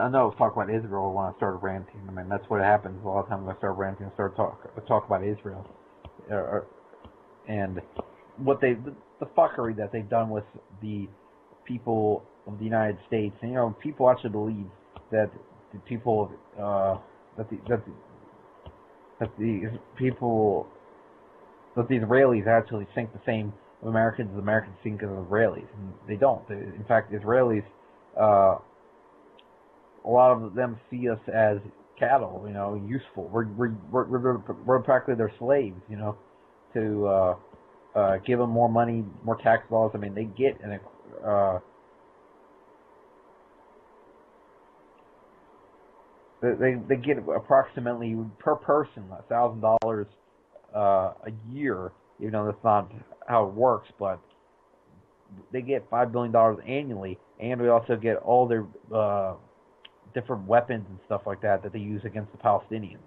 know I was talking about Israel when I started ranting. I mean, that's what happens a lot of times when I start ranting and start talk about Israel, and what the fuckery that they've done with the people of the United States. And, you know, people actually believe that the people that the Israelis actually think the same of Americans as Americans think of Israelis, and they don't. In fact, Israelis, a lot of them see us as cattle, you know, useful. We're practically their slaves, you know, to give them more money, more tax laws. I mean, they get they get approximately per person $1,000 a year. You know, that's not how it works, but they get $5 billion annually, and we also get all their different weapons and stuff like that they use against the Palestinians.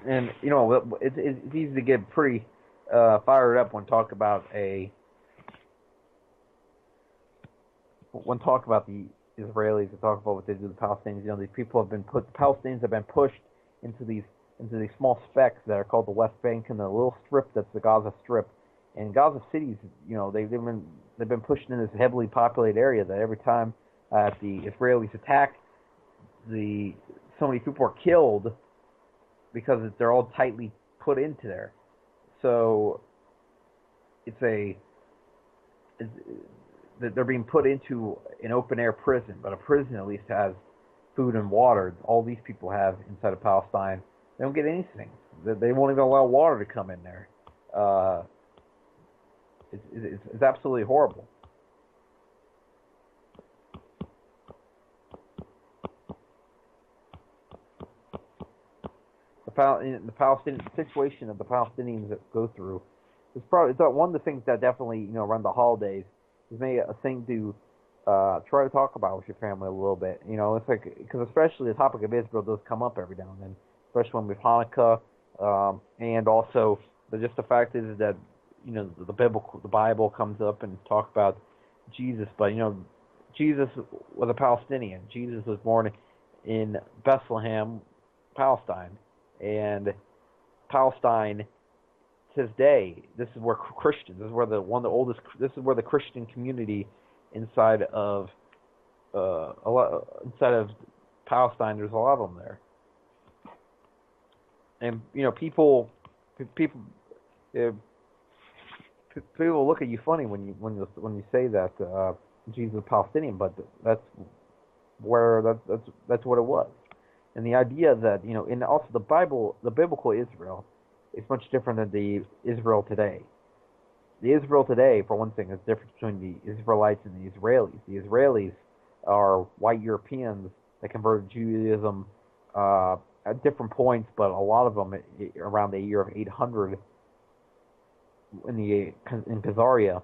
And you know, it's easy to get pretty fired up when talk about the Israelis to talk about what they do to the Palestinians. You know, these people have been put. The Palestinians have been pushed into these small specks that are called the West Bank and the little strip that's the Gaza Strip. And Gaza cities, you know, they've been pushed in this heavily populated area that every time the Israelis attack, so many people are killed because they're all tightly put into there. So they're being put into an open air prison, but a prison at least has food and water. All these people have inside of Palestine, they don't get anything. They won't even allow water to come in there. It's absolutely horrible. The Palestinian situation that the Palestinians go through is probably one of the things that definitely, you know, around the holidays is maybe a thing to try to talk about with your family a little bit. You know, it's like, because especially the topic of Israel does come up every now and then, especially when we have Hanukkah, and also just the fact is that, you know, the Bible comes up and talks about Jesus, but, you know, Jesus was a Palestinian. Jesus was born in Bethlehem, Palestine. And Palestine, to this day, this is where Christians, this is where this is where the Christian community inside of Palestine, there's a lot of them there. And you know, people look at you funny when you say that Jesus is Palestinian, but that's what it was. And the idea that, you know, and also the biblical Israel is much different than the Israel today. The Israel today, for one thing, is different between the Israelites and the Israelis. The Israelis are white Europeans that converted to Judaism at different points, but a lot of them around the year of 800 in Khazaria,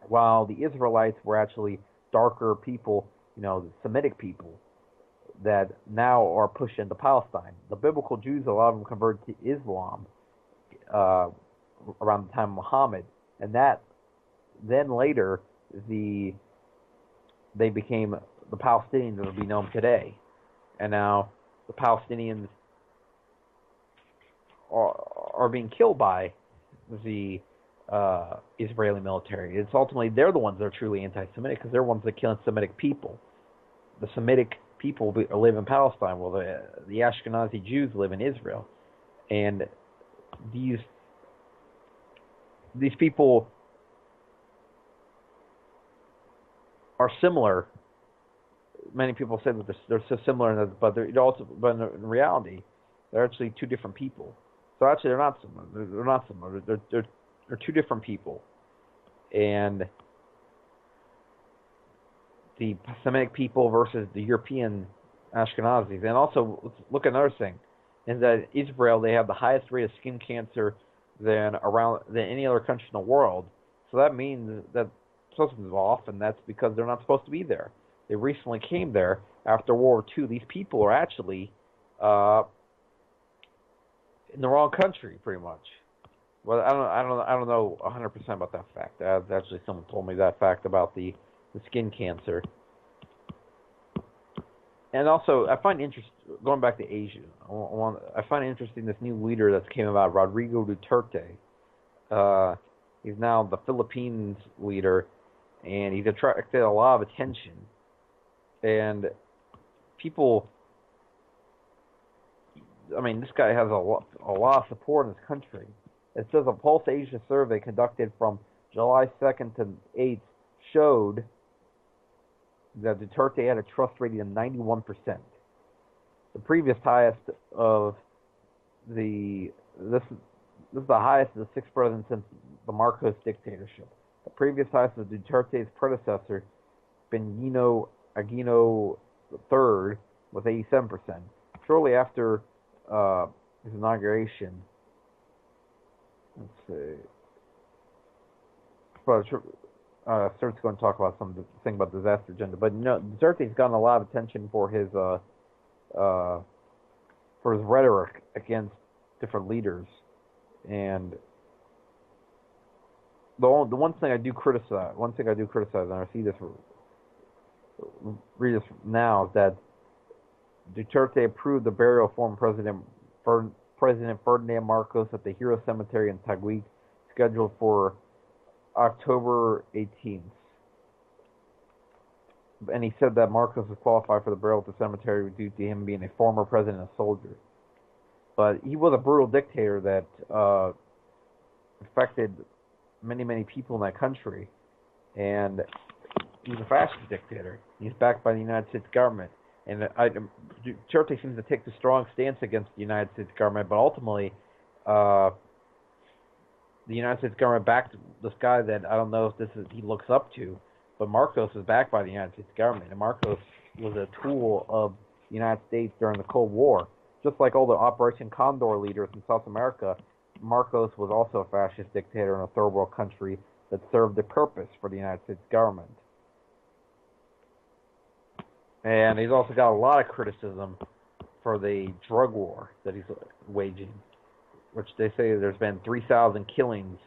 while the Israelites were actually darker people, you know, the Semitic people that now are pushed into Palestine. The biblical Jews, a lot of them converted to Islam around the time of Muhammad, and that then later they became the Palestinians that will be known today. And now the Palestinians are being killed by the Israeli military. It's ultimately they're the ones that are truly anti-Semitic because they're the ones that kill Semitic people. The Semitic people live in Palestine, while the Ashkenazi Jews live in Israel, and these people are similar. Many people say that they're so similar, but in reality, they're actually two different people. So actually, they're not similar. They're not similar. They're two different people, and the Semitic people versus the European Ashkenazis. And also, let's look at another thing, is that Israel, they have the highest rate of skin cancer than any other country in the world. So that means that something's off, and that's because they're not supposed to be there. They recently came there after World War II. These people are actually in the wrong country, pretty much. Well, I don't know 100% about that fact. Actually, someone told me that fact about the skin cancer. And also, I find going back to Asia, I find it interesting this new leader that came about, Rodrigo Duterte. He's now the Philippines leader, and he's attracted a lot of attention. And people, I mean, this guy has a lot of support in his country. It says a Pulse Asia survey conducted from July 2nd to 8th showed that Duterte had a trust rating of 91%. The previous highest of this is the highest of the 6 presidents since the Marcos dictatorship. The previous highest was Duterte's predecessor, Benigno Aquino III, with 87%. Shortly after his inauguration, let's see. Starts going to talk about something about disaster agenda, but Duterte's gotten a lot of attention for his rhetoric against different leaders, and the one thing I do criticize, and I see this read this now, is that Duterte approved the burial of former President Ferdinand Marcos at the Hero Cemetery in Taguig, scheduled for October 18th. And he said that Marcos was qualified for the burial at the cemetery due to him being a former president and soldier. But he was a brutal dictator that affected many, many people in that country. And he was a fascist dictator. He's backed by the United States government. And Duterte seems to take a strong stance against the United States government, but ultimately, the United States government backed this guy that I don't know if he looks up to, but Marcos is backed by the United States government, and Marcos was a tool of the United States during the Cold War. Just like all the Operation Condor leaders in South America, Marcos was also a fascist dictator in a third world country that served a purpose for the United States government. And he's also got a lot of criticism for the drug war that he's waging, which they say there's been 3,000 killings.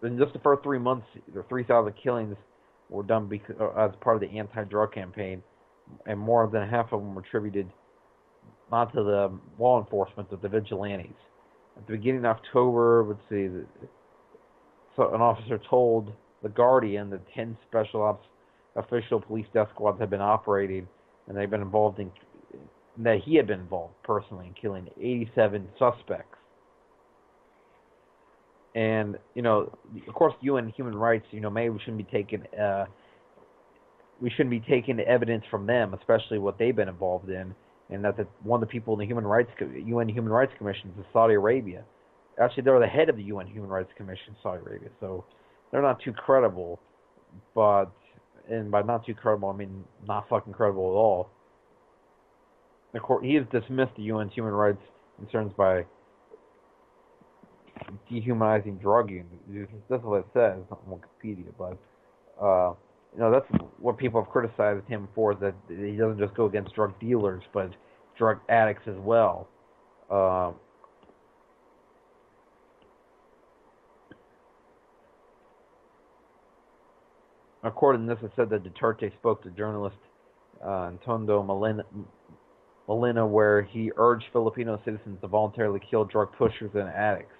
In just the first 3 months, 3,000 killings were done as part of the anti-drug campaign, and more than half of them were attributed not to the law enforcement, but the vigilantes. At the beginning of October, let's see, so an officer told The Guardian that 10 special ops official police death squads have been operating, and they've been involved in, that he had been involved personally in killing 87 suspects. And, of course, UN human rights, maybe we shouldn't be taking evidence from them, especially what they've been involved in, and that one of the people in the UN Human Rights Commission is Saudi Arabia. Actually, they're the head of the UN Human Rights Commission, Saudi Arabia, so they're not too credible, and by not too credible, I mean not fucking credible at all. Of course, he has dismissed the UN's human rights concerns by dehumanizing drug users. That's what it says on Wikipedia, but that's what people have criticized him for, is that he doesn't just go against drug dealers, but drug addicts as well. According to this, it said that Duterte spoke to journalist Antonio Molina, where he urged Filipino citizens to voluntarily kill drug pushers and addicts.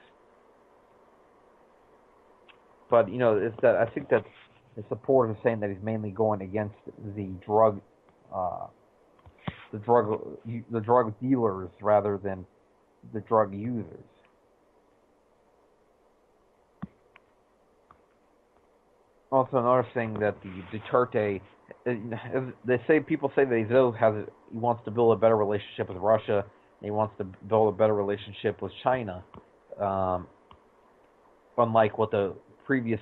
But it's that I think that his supporters are saying that he's mainly going against the drug dealers rather than the drug users. Also, another thing that the Duterte, people say that he wants to build a better relationship with Russia, and he wants to build a better relationship with China, unlike what the previous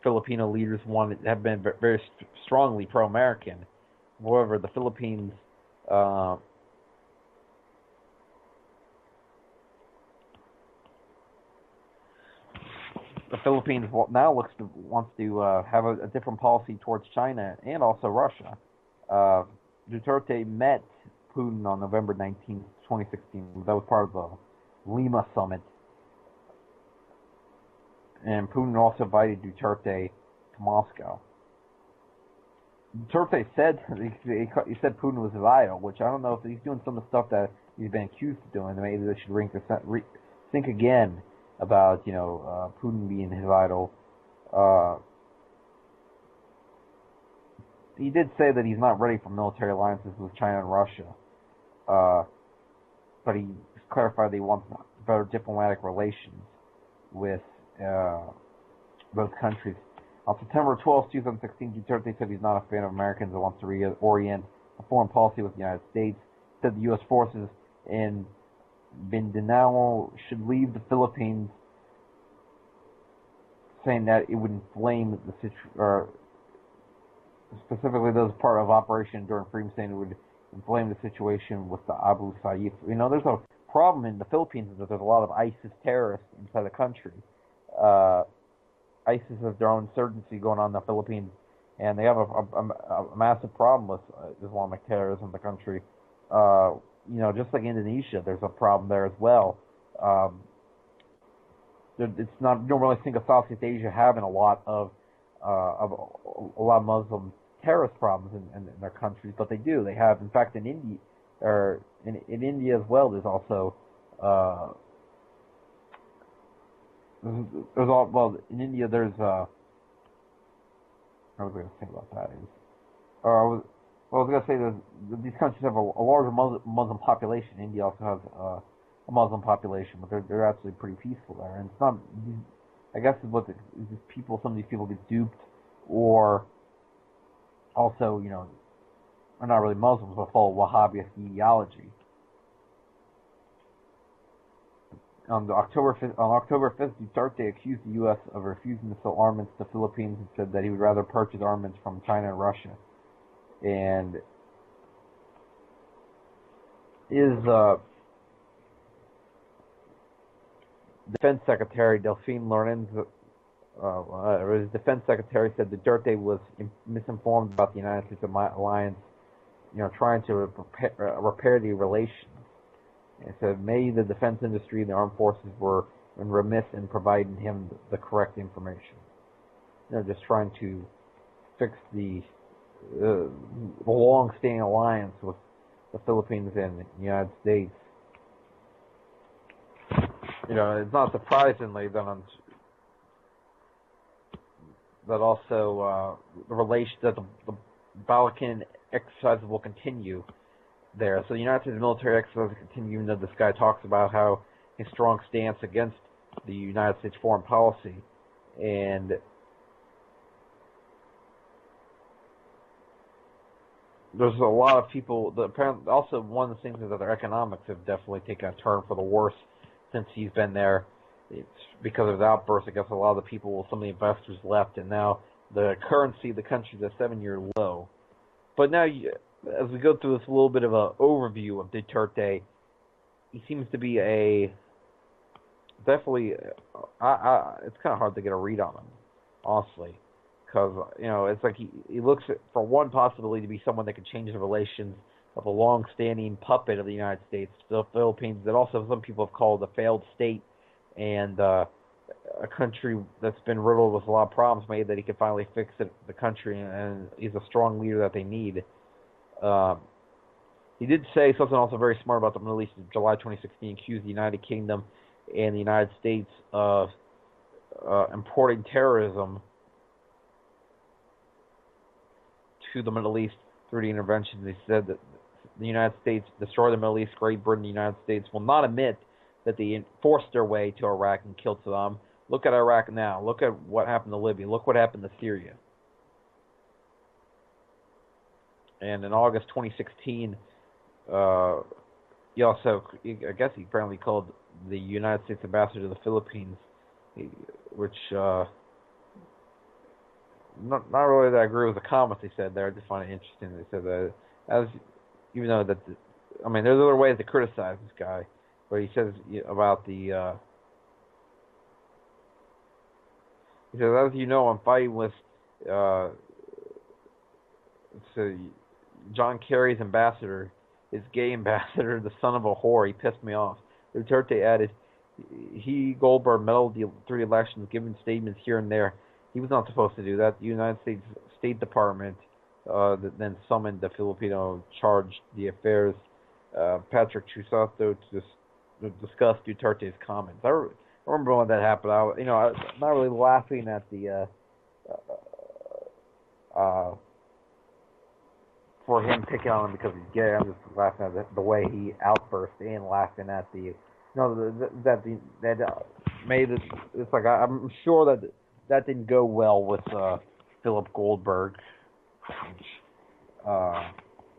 Filipino leaders have been very strongly pro-American. However, the Philippines now wants to have a different policy towards China and also Russia. Duterte met Putin on November 19, 2016. That was part of the Lima summit. And Putin also invited Duterte to Moscow. Duterte said he said Putin was his idol, which I don't know if he's doing some of the stuff that he's been accused of doing. Maybe they should think again about Putin being his idol. He did say that he's not ready for military alliances with China and Russia, but he clarified that he wants better diplomatic relations with both countries. On September 12, 2016, Duterte said he's not a fan of Americans and wants to reorient a foreign policy with the United States. He said the U.S. forces in Mindanao should leave the Philippines, saying that it would inflame the situation, specifically those part of Operation Enduring Freedom, saying it would inflame the situation with the Abu Sayyaf. There's a problem in the Philippines is that there's a lot of ISIS terrorists inside the country. ISIS has their own insurgency going on in the Philippines, and they have a massive problem with Islamic terrorism in the country. Just like Indonesia, there's a problem there as well. It's not, you don't really think of Southeast Asia having a lot of Muslim terrorist problems in their countries, but they do. They have, in fact, in India, or in India as well. There's also in India there's what was I going to say about that is, I was going to say that these countries have a larger Muslim population. India also has a Muslim population, but they're actually pretty peaceful there. And it's not, I guess, some of these people get duped, or also, are not really Muslims, but follow Wahhabist ideology. On October 5th, Duterte accused the U.S. of refusing to sell armaments to the Philippines and said that he would rather purchase armaments from China and Russia. And his Defense Secretary Delfin Lorenzo, his Defense Secretary said Duterte was misinformed about the United States alliance, trying to repair the relations. And said maybe the defense industry and the armed forces were remiss in providing him the correct information. Just trying to fix the long-standing alliance with the Philippines and the United States. It's not surprisingly that also the relation that the Balkan exercises will continue there. So the United States military exercises continue, even though this guy talks about how his strong stance against the United States foreign policy. And there's a lot of people that apparently, also one of the things is that their economics have definitely taken a turn for the worse since he's been there. It's because of the outburst. I guess a lot of the people, some of the investors left, and now the currency of the country is at a 7-year low. But now, as we go through this little bit of an overview of Duterte, he seems to be definitely, it's kind of hard to get a read on him, honestly. Because, it's like he looks at, for one possibility, to be someone that could change the relations of a long-standing puppet of the United States, the Philippines, that also some people have called a failed state, and a country that's been riddled with a lot of problems, maybe that he could finally fix the country, and he's a strong leader that they need. He did say something also very smart about the Middle East in July 2016, accused the United Kingdom and the United States of importing terrorism to the Middle East through the intervention. They said that the United States destroyed the Middle East. Great Britain and the United States will not admit that they forced their way to Iraq and killed Saddam. Look at Iraq now. Look at what happened to Libya. Look what happened to Syria. And in August 2016, he also, I guess he apparently called the United States ambassador to the Philippines, which not really that I agree with the comments they said there. I just find it interesting. They said that even though that, there's other ways to criticize this guy, but he says about the, he says, as you know, I'm fighting with, John Kerry's ambassador, his gay ambassador, the son of a whore. He pissed me off. Duterte added, Goldberg, meddled through the elections, giving statements here and there. He was not supposed to do that. The United States State Department then summoned the Filipino charged the affairs, Patrick Chusato, to discuss Duterte's comments. I remember when that happened. I'm not really laughing at the for him picking on him because he's gay. I'm just laughing at the way he outburst and laughing at it's like I'm sure that didn't go well with Philip Goldberg.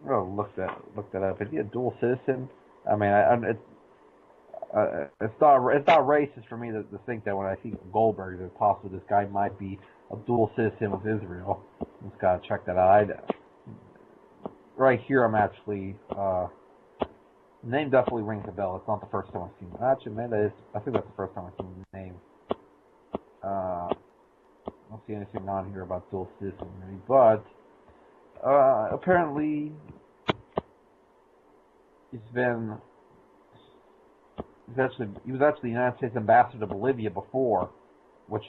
Look that up. Is he a dual citizen? It's not racist for me to think that when I see Goldberg, it's possible this guy might be a dual citizen with Israel. Just gotta check that out. Right here, I'm actually. The name definitely rings a bell. It's not the first time I've seen it. Actually, man, I think that's the first time I've seen the name. I don't see anything on here about dual citizenry, but apparently he was actually the United States ambassador to Bolivia before, I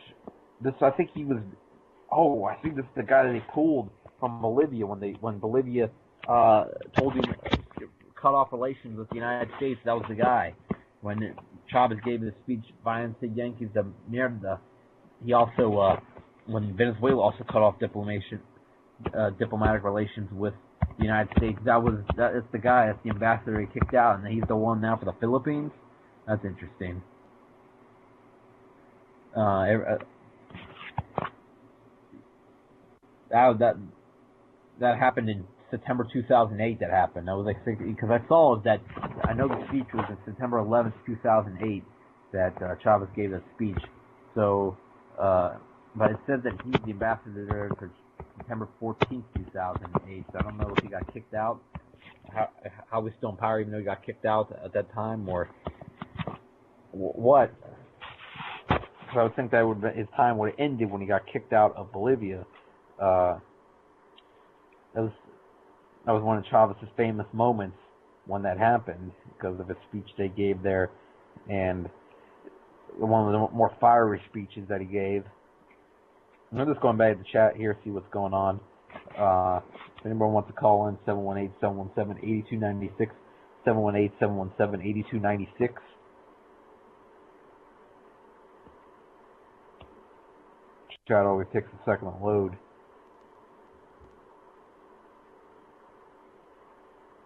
think this is the guy that they pulled from Bolivia when Bolivia told him to cut off relations with the United States. That was the guy. When Chavez gave his speech, Valencia Yankees de Mierda, he also, when Venezuela also cut off diplomatic relations with the United States, that's the guy, that's the ambassador he kicked out, and he's the one now for the Philippines. That's interesting. That happened in September 2008. That happened. That was like because I saw that. I know the speech was in September 11th, 2008 that Chavez gave that speech. So, but it says that he's the ambassador there for September 14th, 2008. So I don't know if he got kicked out. How he's still in power even though he got kicked out at that time, or what? So I would think that his time would have ended when he got kicked out of Bolivia. That was one of Chavez's famous moments when that happened because of a speech they gave there, and one of the more fiery speeches that he gave. I'm just going back to the chat here, see what's going on. If anyone wants to call in, 718-717-8296, 718-717-8296. Chat always takes a second to load.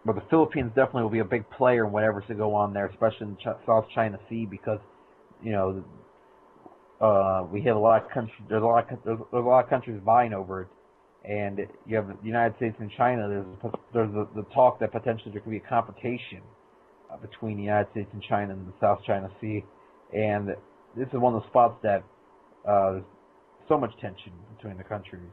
But the Philippines definitely will be a big player in whatever's to go on there, especially in the South China Sea, because we have a lot of countries. There's a lot of countries vying over it, and you have the United States and China. There's the talk that potentially there could be a confrontation between the United States and China in the South China Sea, and this is one of the spots that there's so much tension between the countries.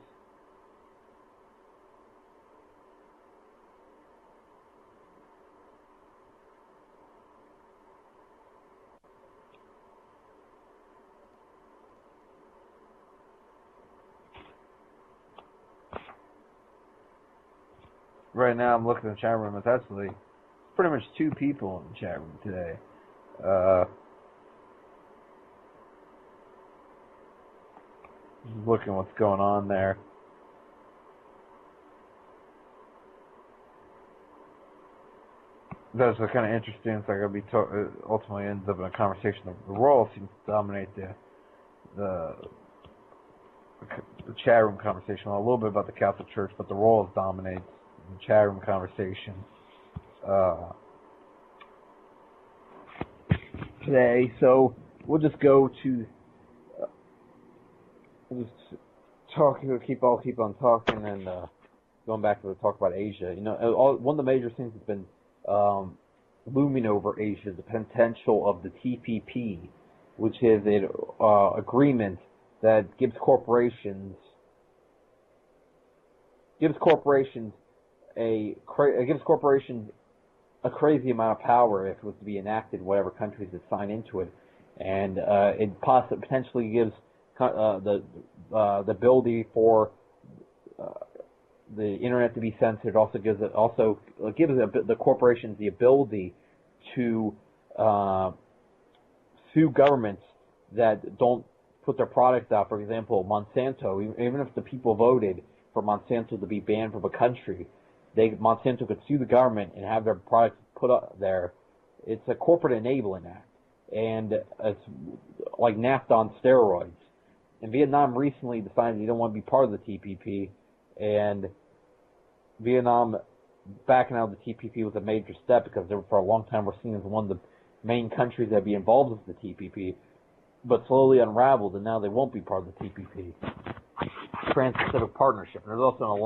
Right now, I'm looking at the chat room. It's actually pretty much 2 people in the chat room today. Just looking at what's going on there. That's kind of interesting. It's like it ultimately ends up in a conversation. The Royals seems to dominate the chat room conversation. A little bit about the Catholic Church, but the Royals dominate the chat room conversation today. So we'll just go to we'll just keep on talking and going back to the talk about Asia. One of the major things that's been looming over Asia is the potential of the TPP, which is an agreement that gives corporations a crazy amount of power if it was to be enacted in whatever countries that sign into it, and it potentially gives the ability for the internet to be censored. It also gives the corporations the ability to sue governments that don't put their products out. For example, Monsanto, even if the people voted for Monsanto to be banned from a country, Monsanto could sue the government and have their products put up there. It's a corporate enabling act, and it's like NAFTA on steroids. And Vietnam recently decided they don't want to be part of the TPP, and Vietnam backing out of the TPP was a major step because for a long time were seen as one of the main countries that would be involved with the TPP, but slowly unraveled, and now they won't be part of the TPP. Trans-Pacific Partnership. And there's also a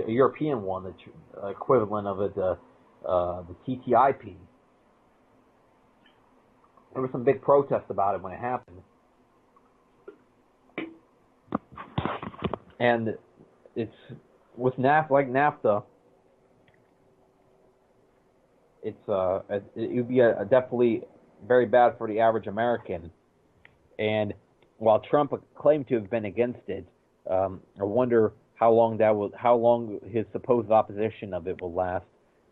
European one, that's equivalent of it, the TTIP. There was some big protests about it when it happened. And it's with NAFTA, it would be definitely very bad for the average American. And while Trump claimed to have been against it, I wonder how long his supposed opposition of it will last.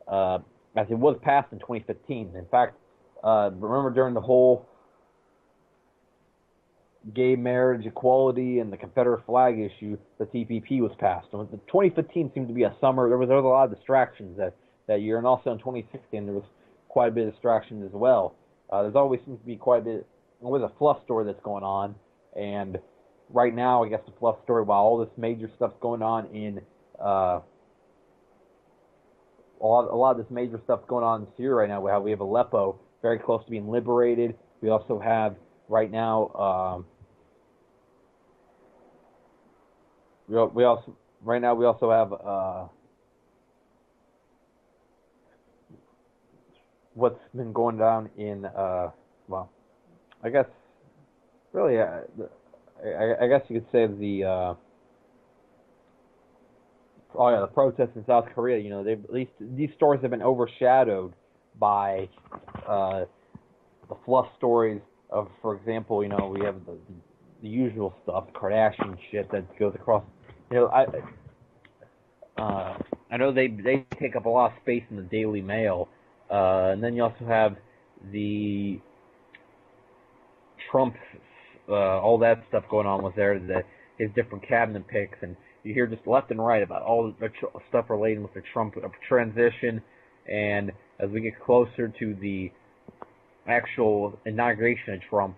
As it was passed in 2015. In fact, remember during the whole gay marriage equality and the Confederate flag issue, the TPP was passed. And the 2015 seemed to be a summer. There was a lot of distractions that year, and also in 2016 there was quite a bit of distractions as well. There's always seems to be quite a bit. There's a fluff story that's going on, and right now I guess the fluff story, while all this major stuff's going on in a lot of this major stuff's going on in Syria right now. We have Aleppo very close to being liberated. We also have right now. We also have what's been going down in well, I guess really I guess you could say the the protests in South Korea. You know, these stories have been overshadowed by the fluff stories of, for example, you know, we have the usual stuff, Kardashian shit that goes across. You know, I know they take up a lot of space in the Daily Mail, and then you also have the Trump, all that stuff going on with his different cabinet picks, and you hear just left and right about all the stuff relating with the Trump transition, and as we get closer to the actual inauguration of Trump,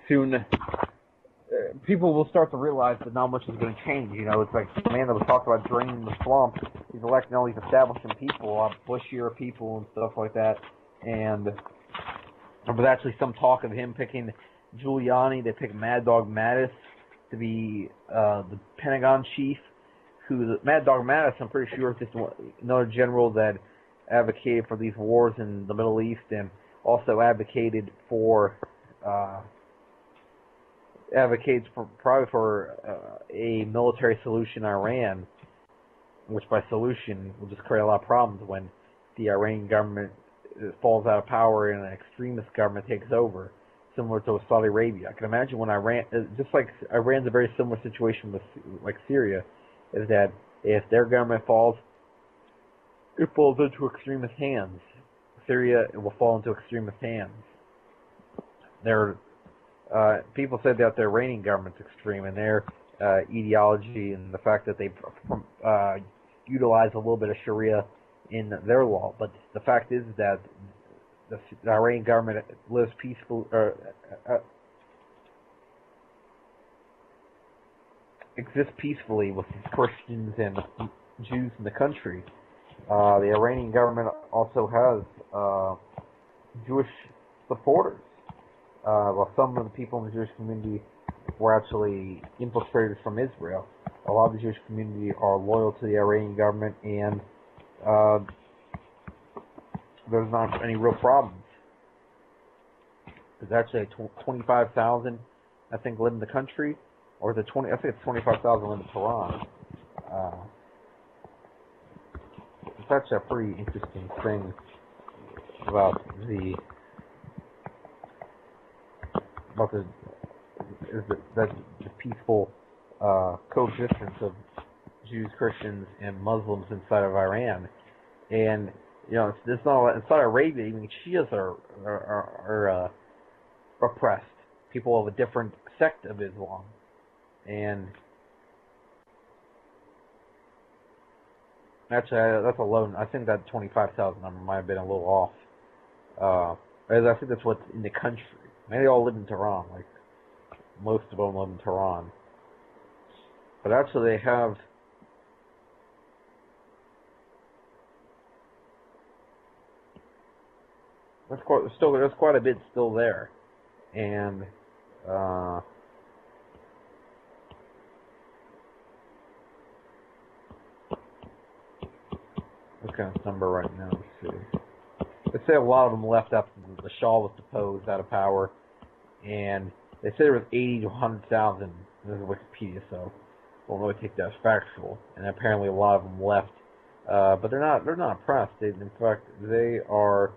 soon people will start to realize that not much is going to change. You know, it's like the man that was talking about draining the swamp. He's electing all these establishing people, Bush-era people and stuff like that. And there was actually some talk of him picking Giuliani. They picked Mad Dog Mattis to be the Pentagon chief. Mad Dog Mattis, I'm pretty sure, is just another general that advocated for these wars in the Middle East and also advocated for probably for a military solution in Iran, which by solution will just create a lot of problems when the Iranian government falls out of power and an extremist government takes over, similar to Saudi Arabia. I can imagine when Iran, just like Iran's a very similar situation with like Syria, is that if their government falls, it falls into extremist hands. Syria will fall into extremist hands. People said that the Iranian government's extreme in their ideology and the fact that they utilize a little bit of Sharia in their law. But the fact is that the Iranian government lives peaceful, exists peacefully with Christians and Jews in the country. The Iranian government also has Jewish supporters. Well, some of the people in the Jewish community were actually infiltrated from Israel. A lot of the Jewish community are loyal to the Iranian government, and there's not any real problems. There's actually 25,000, I think, live in the country, or I think it's 25,000 live in Tehran. It's actually a pretty interesting thing about the peaceful coexistence of Jews, Christians, and Muslims inside of Iran. And you know, it's not inside Arabia. Even Shias are oppressed. People of a different sect of Islam, and actually, that's alone. I think that 25,000 number might have been a little off. I think that's what's in the country. Maybe they all live in Tehran. Like most of them live in Tehran. But actually, they have. There's quite a bit still there, and what kind of number right now? Let's see. They say a lot of them left after the Shah was deposed out of power, and they say there was 80 to 100,000. This is Wikipedia, so I won't really take that as factual. And apparently, a lot of them left, but they're not oppressed. In fact, they are.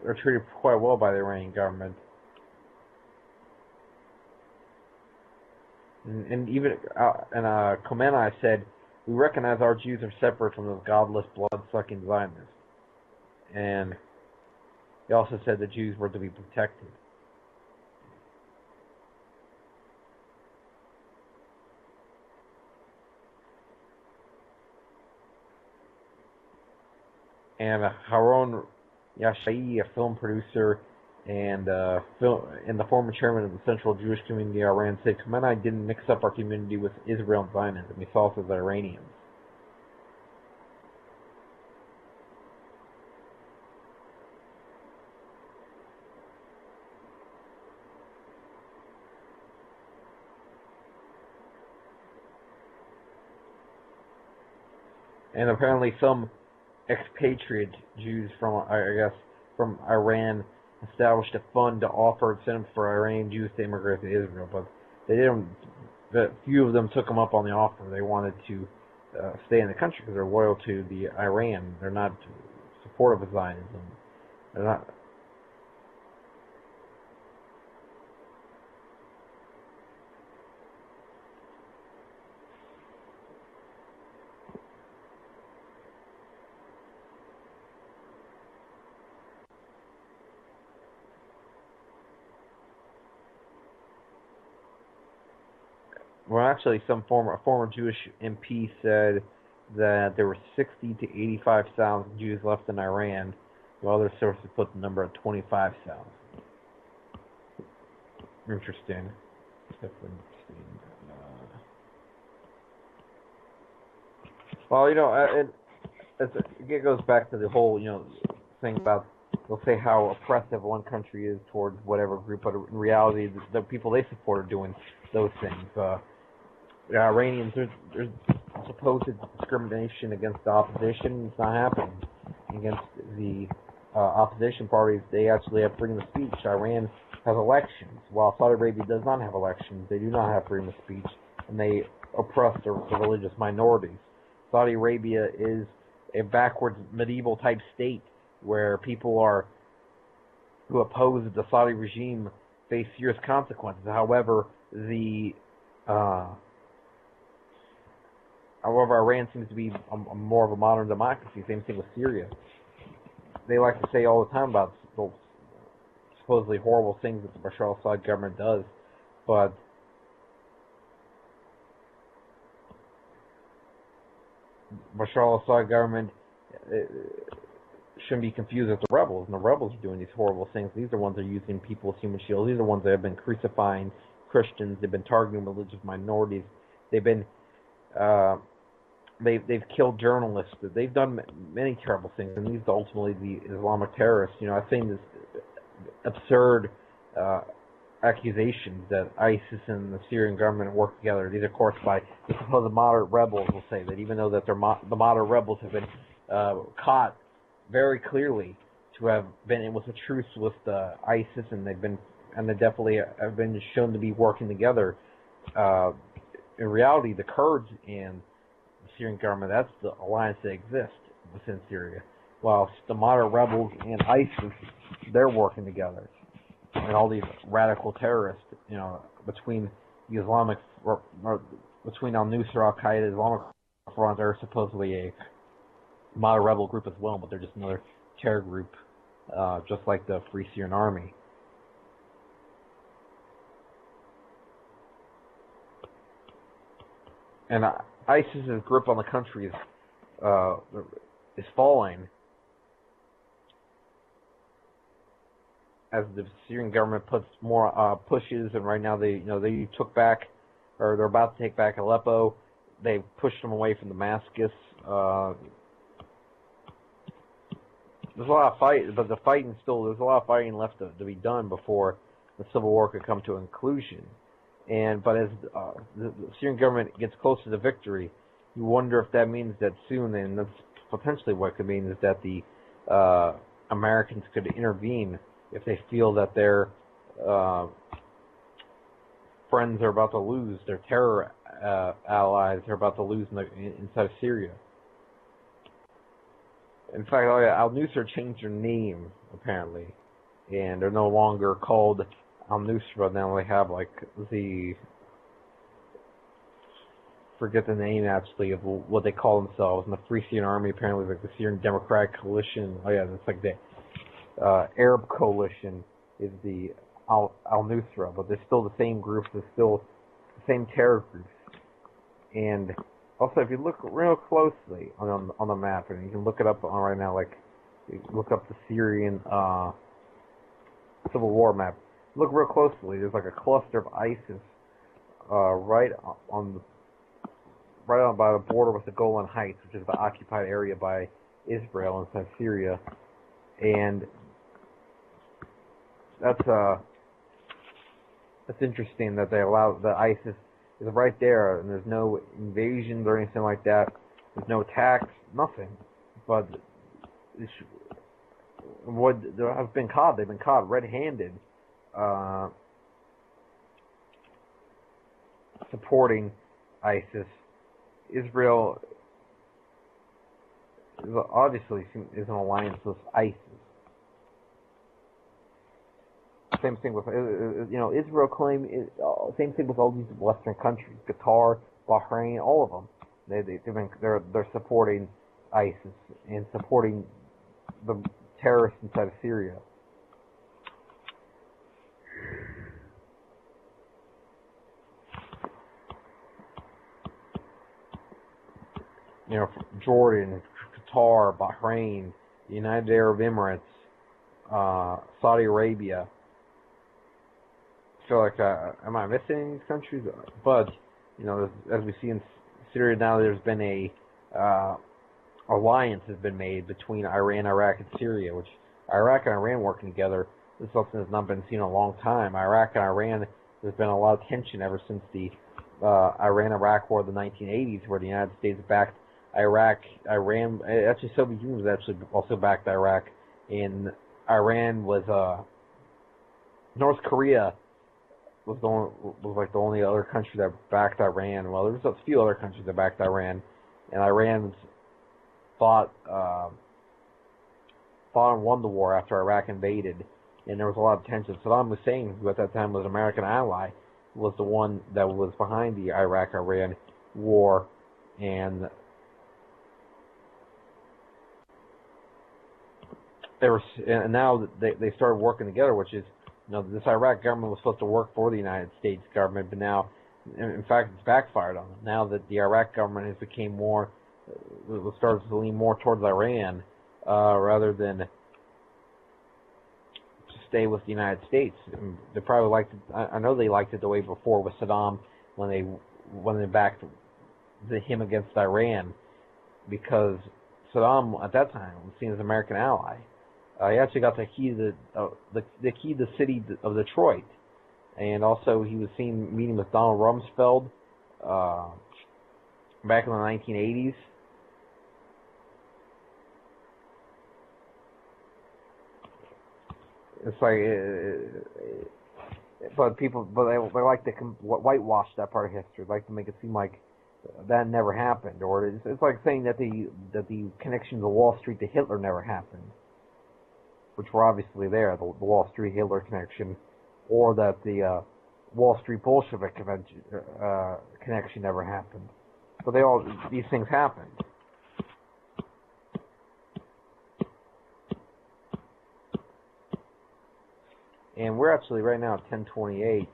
They're treated quite well by the Iranian government. And even Khamenei said we recognize our Jews are separate from those godless, blood-sucking Zionists. And he also said the Jews were to be protected. And Haron Yashai, a film producer and the former chairman of the Central Jewish Community of Iran, said, Khamenei didn't mix up our community with Israel and Zionism. He saw us as Iranians. And apparently some expatriate Jews from, from Iran established a fund to offer incentives for Iranian Jews to immigrate to Israel, but they didn't. Few of them took them up on the offer. They wanted to stay in the country because they're loyal to the Iran. They're not supportive of Zionism. They're not. Well, actually, a former Jewish MP said that there were 60 to 85,000 Jews left in Iran, while other sources put the number at 25,000. Interesting. Well, it goes back to the whole, thing about, they'll say how oppressive one country is towards whatever group, but in reality, the people they support are doing those things. The Iranians, there's supposed discrimination against the opposition. It's not happening. Against the opposition parties, they actually have freedom of speech. Iran has elections, while Saudi Arabia does not have elections. They do not have freedom of speech, and they oppress the religious minorities. Saudi Arabia is a backwards medieval type state where people who oppose the Saudi regime face serious consequences. However, Iran seems to be more of a modern democracy. Same thing with Syria. They like to say all the time about the supposedly horrible things that the Bashar al-Assad government does, but Bashar al-Assad government shouldn't be confused with the rebels, and the rebels are doing these horrible things. These are ones that are using people as human shields. These are ones that have been crucifying Christians. They've been targeting religious minorities. They've been they've killed journalists. They've done many terrible things, and these are ultimately the Islamic terrorists. I've seen this absurd accusations that ISIS and the Syrian government work together. These are, of course, by the supposed moderate rebels will say that even though that the moderate rebels have been caught very clearly to have been in with a truce with ISIS, and they definitely have been shown to be working together. In reality, the Kurds and the Syrian government, that's the alliance that exists within Syria. While the moderate rebels and ISIS, they're working together. And all these radical terrorists, between the Islamic, between al-Nusra, Al-Qaeda, Islamic Front, they're supposedly a moderate rebel group as well, but they're just another terror group, just like the Free Syrian Army. And ISIS's grip on the country is falling as the Syrian government puts more pushes, and right now they took back, or they're about to take back Aleppo. They've pushed them away from Damascus. There's a lot of fight, but there's a lot of fighting left to be done before the civil war could come to a conclusion. But as the Syrian government gets closer to victory, you wonder if that means that soon, and that's potentially what it could mean, is that the Americans could intervene if they feel that their friends are about to lose, their terror allies are about to lose inside of Syria. In fact, al-Nusra changed their name, apparently, and they're no longer called al-Nusra. Now they have, forget the name actually of what they call themselves. And the Free Syrian Army apparently like the Syrian Democratic Coalition. Oh yeah, it's like the Arab Coalition is the Al-Nusra, but they're still the same groups. They're still the same terror groups. And also, if you look real closely on the map, and you can look it up on right now, like you look up the Syrian Civil War map. Look real closely. There's like a cluster of ISIS right on by the border with the Golan Heights, which is the occupied area by Israel inside Syria, and that's interesting that they allow the ISIS is right there, and there's no invasions or anything like that. There's no attacks, nothing. But they have been caught. They've been caught red-handed, supporting ISIS. Israel obviously is an alliance with ISIS. Same thing with Israel claim. Same thing with all these Western countries, Qatar, Bahrain, all of them. They're supporting ISIS and supporting the terrorists inside of Syria. Jordan, Qatar, Bahrain, the United Arab Emirates, Saudi Arabia. I feel like, am I missing any of these countries? But, as we see in Syria now, there's been a alliance has been made between Iran, Iraq, and Syria, which Iraq and Iran working together. This is something that's not been seen in a long time. Iraq and Iran, there's been a lot of tension ever since the Iran-Iraq War of the 1980s, where the United States backed Iraq. Actually, Soviet Union was actually also backed Iraq, and Iran was North Korea was like the only other country that backed Iran. Well, there was a few other countries that backed Iran, and Iran fought and won the war after Iraq invaded, and there was a lot of tension. Saddam Hussein, who at that time was an American ally, was the one that was behind the Iraq-Iran war, and now they started working together, which is, this Iraq government was supposed to work for the United States government, but now, in fact, it's backfired on them. Now that the Iraq government has become started to lean more towards Iran, rather than to stay with the United States. They probably liked it. I know they liked it the way before with Saddam when they backed him against Iran, because Saddam at that time was seen as an American ally. He actually got the key to the city of Detroit, and also he was seen meeting with Donald Rumsfeld back in the 1980s. It's like, but they like to whitewash that part of history. They like to make it seem like that never happened, or it's like saying that the connection to Wall Street to Hitler never happened, which were obviously there, the Wall Street Hitler connection, or that the Wall Street Bolshevik connection never happened. But these things happened. And we're actually right now at 10:28,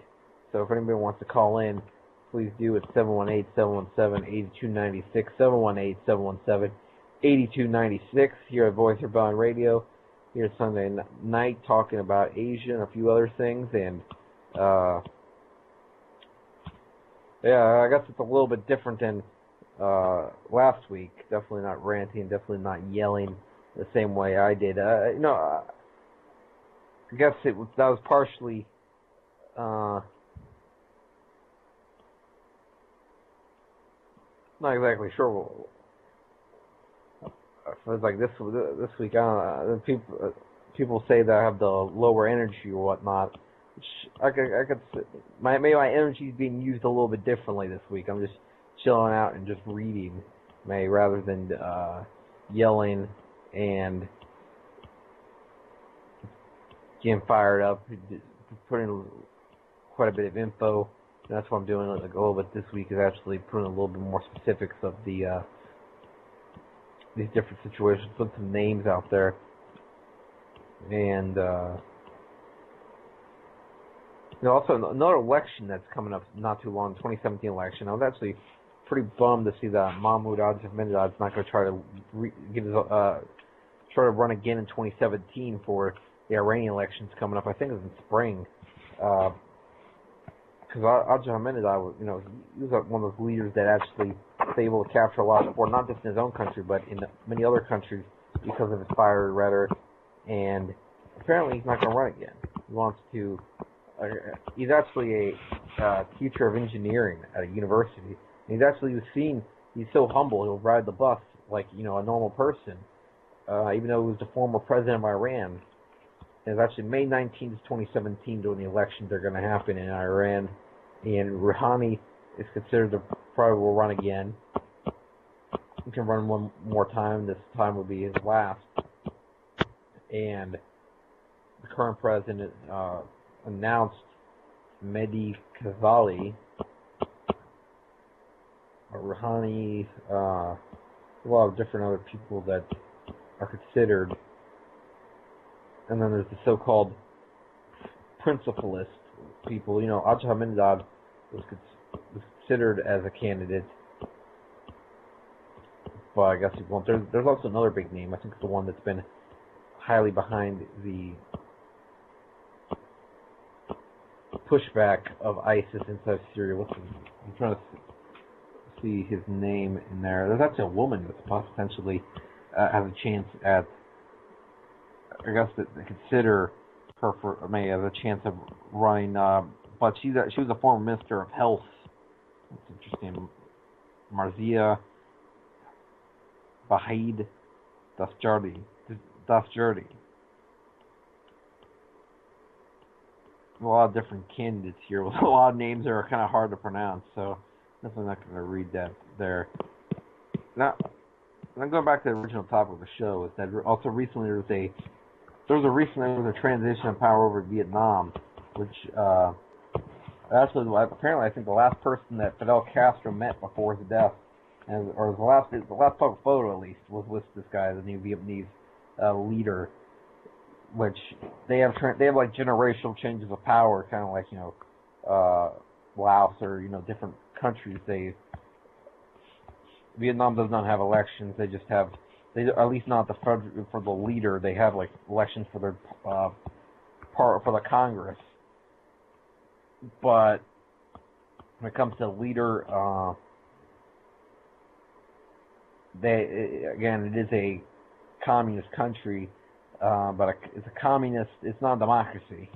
so if anybody wants to call in, please do at 718-717-8296, 718-717-8296, here at Voice Rebellion Radio. Here Sunday night, talking about Asia and a few other things, and I guess it's a little bit different than last week. Definitely not ranting, definitely not yelling the same way I did. I guess that was partially not exactly sure. It's like this week, people say that I have the lower energy or whatnot. Which I could maybe my energy is being used a little bit differently this week. I'm just chilling out and just reading, rather than yelling and getting fired up, putting quite a bit of info And that's what I'm doing like a little bit this week, is actually putting a little bit more specifics of the these different situations, put some names out there, and also another election that's coming up not too long, 2017 election. I was actually pretty bummed to see that Mahmoud Ahmadinejad's not going to try to try to run again in 2017 for the Iranian elections coming up. I think it's in spring. Because Ahmadinejad, he was one of those leaders that actually was able to capture a lot of support, not just in his own country, but in many other countries because of his fiery rhetoric. And apparently he's not going to run again. He wants to. He's actually a teacher of engineering at a university. And he's so humble, he'll ride the bus like, a normal person, even though he was the former president of Iran. And it's actually May 19th, 2017, during the elections that are going to happen in Iran. And Rouhani is considered to probably will run again. He can run one more time. This time will be his last. And the current president announced Mehdi Khazali, Rouhani, a lot of different other people that are considered. And then there's the so-called principalist people. Ahmadinejad was considered as a candidate, but I guess he won't. There's also another big name. I think it's the one that's been highly behind the pushback of ISIS inside Syria. I'm trying to see his name in there. There's actually a woman that's potentially has a chance at. I guess that they consider her may have a chance of running, but she was a former minister of health. That's interesting. Marzia Bahid Dastjardi. A lot of different candidates here with a lot of names that are kind of hard to pronounce, so definitely not going to read that there. Now, going back to the original topic of the show, is that also recently there was a transition of power over Vietnam, which actually apparently I think the last person that Fidel Castro met before his death, or the last public photo at least, was with this guy, the new Vietnamese leader. Which they have like generational changes of power, kind of like Laos or different countries. Vietnam does not have elections. They just have. They at least not for the leader. They have like elections for their for the Congress. But when it comes to the leader, it is a communist country, but it's a communist. It's not a democracy,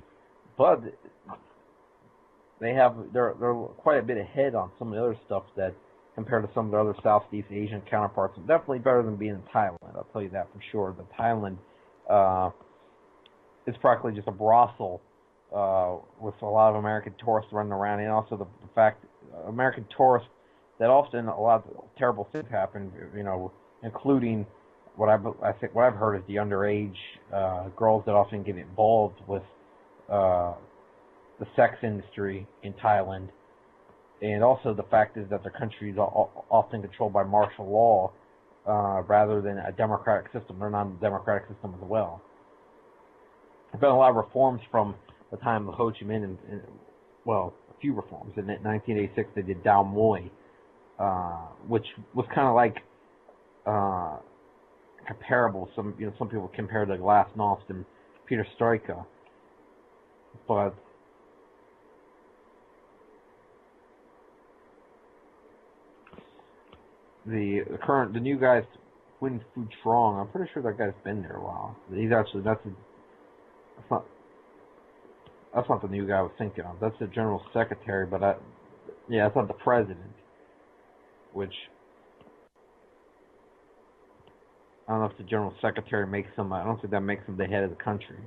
but they're quite a bit ahead on some of the other stuff that. Compared to some of the other Southeast Asian counterparts, definitely better than being in Thailand. I'll tell you that for sure. The Thailand is practically just a brothel with a lot of American tourists running around, and also the fact American tourists that often a lot of terrible things happen. Including what I've heard is the underage girls that often get involved with the sex industry in Thailand. And also the fact is that the country is often controlled by martial law rather than a democratic system. They're not a democratic system as well. There's been a lot of reforms from the time of Ho Chi Minh, a few reforms. In 1986, they did Dao Moi, which was kind of like comparable. Some people compare the Glasnost and Perestroika, but the new guy's Win Fu Trong. I'm pretty sure that guy's been there a while. He's actually that's not the new guy I was thinking of. That's the general secretary, but that's not the president. Which I don't know if the general secretary makes him. I don't think that makes him the head of the country.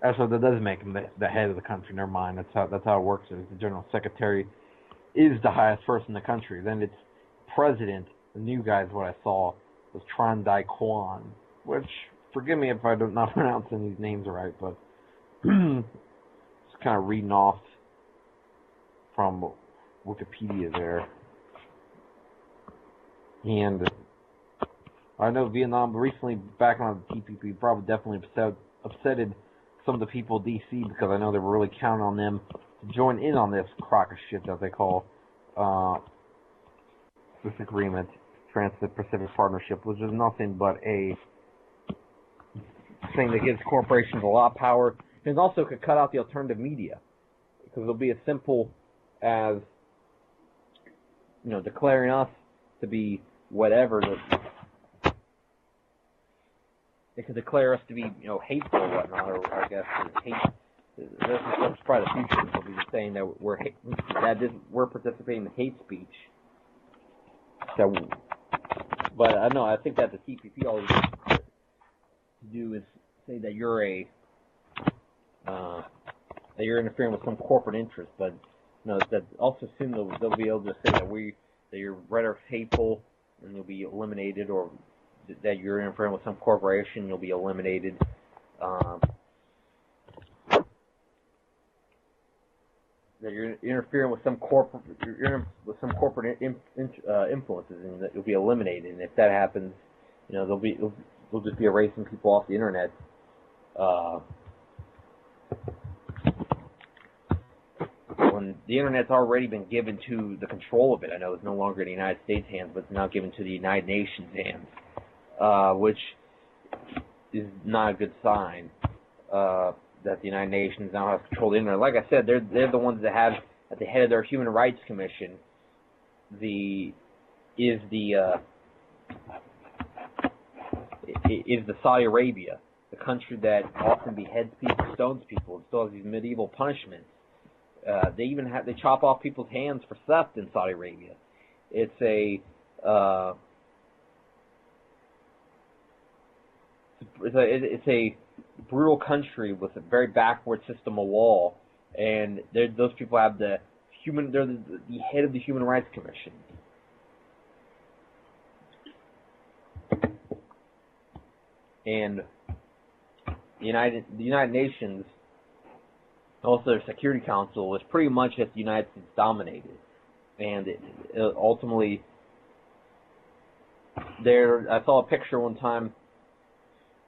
Actually, that does make him the head of the country. Never mind. That's how it works. The general secretary is the highest person in the country. Then it's president. The new guy is what I saw was Tran Dai Quan, which forgive me if I do not pronounce any of these names right, but it's kind of reading off from Wikipedia there. And I know Vietnam recently, back on the TPP, probably definitely upsetted some of the people of D.C. because I know they were really counting on them to join in on this crock of shit that they call this agreement, Trans-Pacific Partnership, which is nothing but a thing that gives corporations a lot of power, and also could cut out the alternative media, because it'll be as simple as, you know, declaring us to be whatever. They could declare us to be, you know, hateful or whatnot, or I guess hate. That's probably the future. They'll be saying that we're participating in hate speech. So, but I know I think that the TPP always to do is say that you're you're interfering with some corporate interest, but no, that also soon they'll be able to say that your rhetoric's hateful and you'll be eliminated, or that you're interfering with some corporation, you'll be eliminated. That you're interfering with some corporate influences, and that you'll be eliminated. And if that happens, you know, they'll just be erasing people off the internet. When the internet's already been given to the control of it, I know it's no longer in the United States' hands, but it's now given to the United Nations' hands, which is not a good sign. That the United Nations now has control of the internet. Like I said, they're the ones that have at the head of their Human Rights Commission is the Saudi Arabia, the country that often beheads people, stones people, and still has these medieval punishments. They chop off people's hands for theft in Saudi Arabia. It's a brutal country with a very backward system of law, and those people have they're the head of the Human Rights Commission. And the United Nations, also their Security Council, is pretty much just the United States dominated, and ultimately, I saw a picture one time.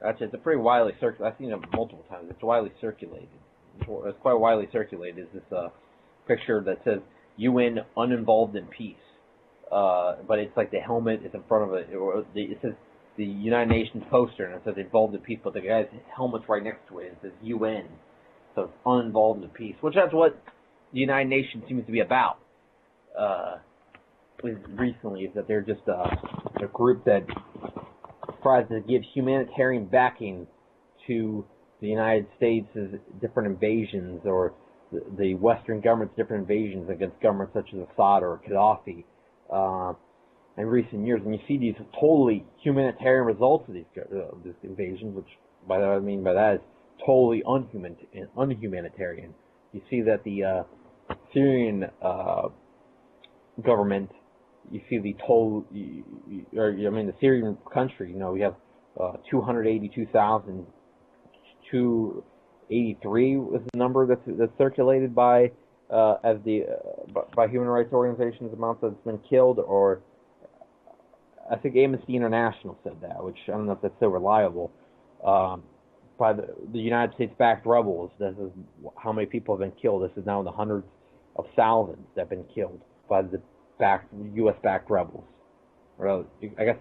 Actually, it's a pretty widely circulated. I've seen it multiple times. It's widely circulated. It's quite widely circulated. It's this picture that says "UN uninvolved in peace," but it's like the helmet is in front of it. It says the United Nations poster, and it says "involved in peace," but the guy's helmet's right next to it. It says UN, so it's uninvolved in peace, which that's what the United Nations seems to be about. Recently, is that they're just a group that tries to give humanitarian backing to the United States' different invasions, or the Western government's different invasions against governments such as Assad or Gaddafi in recent years. And you see these totally humanitarian results of these invasions, which by that I mean by that is totally unhumanitarian. You see that the Syrian government, you see the the Syrian country, you know, we have 282,283 was the number that's circulated by by human rights organizations, amounts that's been killed, or I think Amnesty International said that, which I don't know if that's so reliable. By the United States-backed rebels, this is how many people have been killed. This is now in the hundreds of thousands that have been killed by the U.S.-backed rebels. Or I guess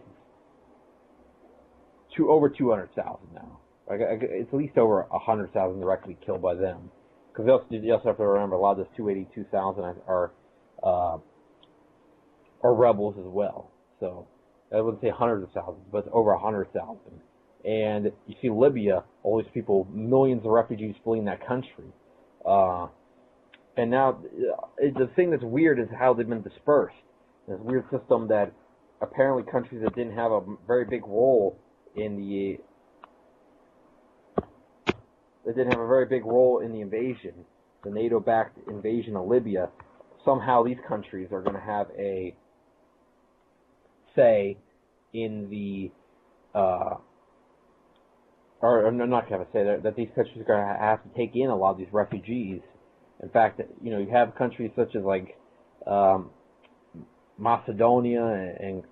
over 200,000 now. It's at least over 100,000 directly killed by them. Because you also have to remember a lot of those 282,000 are rebels as well. So I wouldn't say hundreds of thousands, but it's over 100,000. And you see Libya, all these people, millions of refugees fleeing that country. And now, the thing that's weird is how they've been dispersed. This weird system that apparently countries that didn't have a very big role in the invasion, the NATO-backed invasion of Libya, somehow these countries are going to have a say in the, or I'm not going to say that these countries are going to have to take in a lot of these refugees In fact, you have countries such as like Macedonia and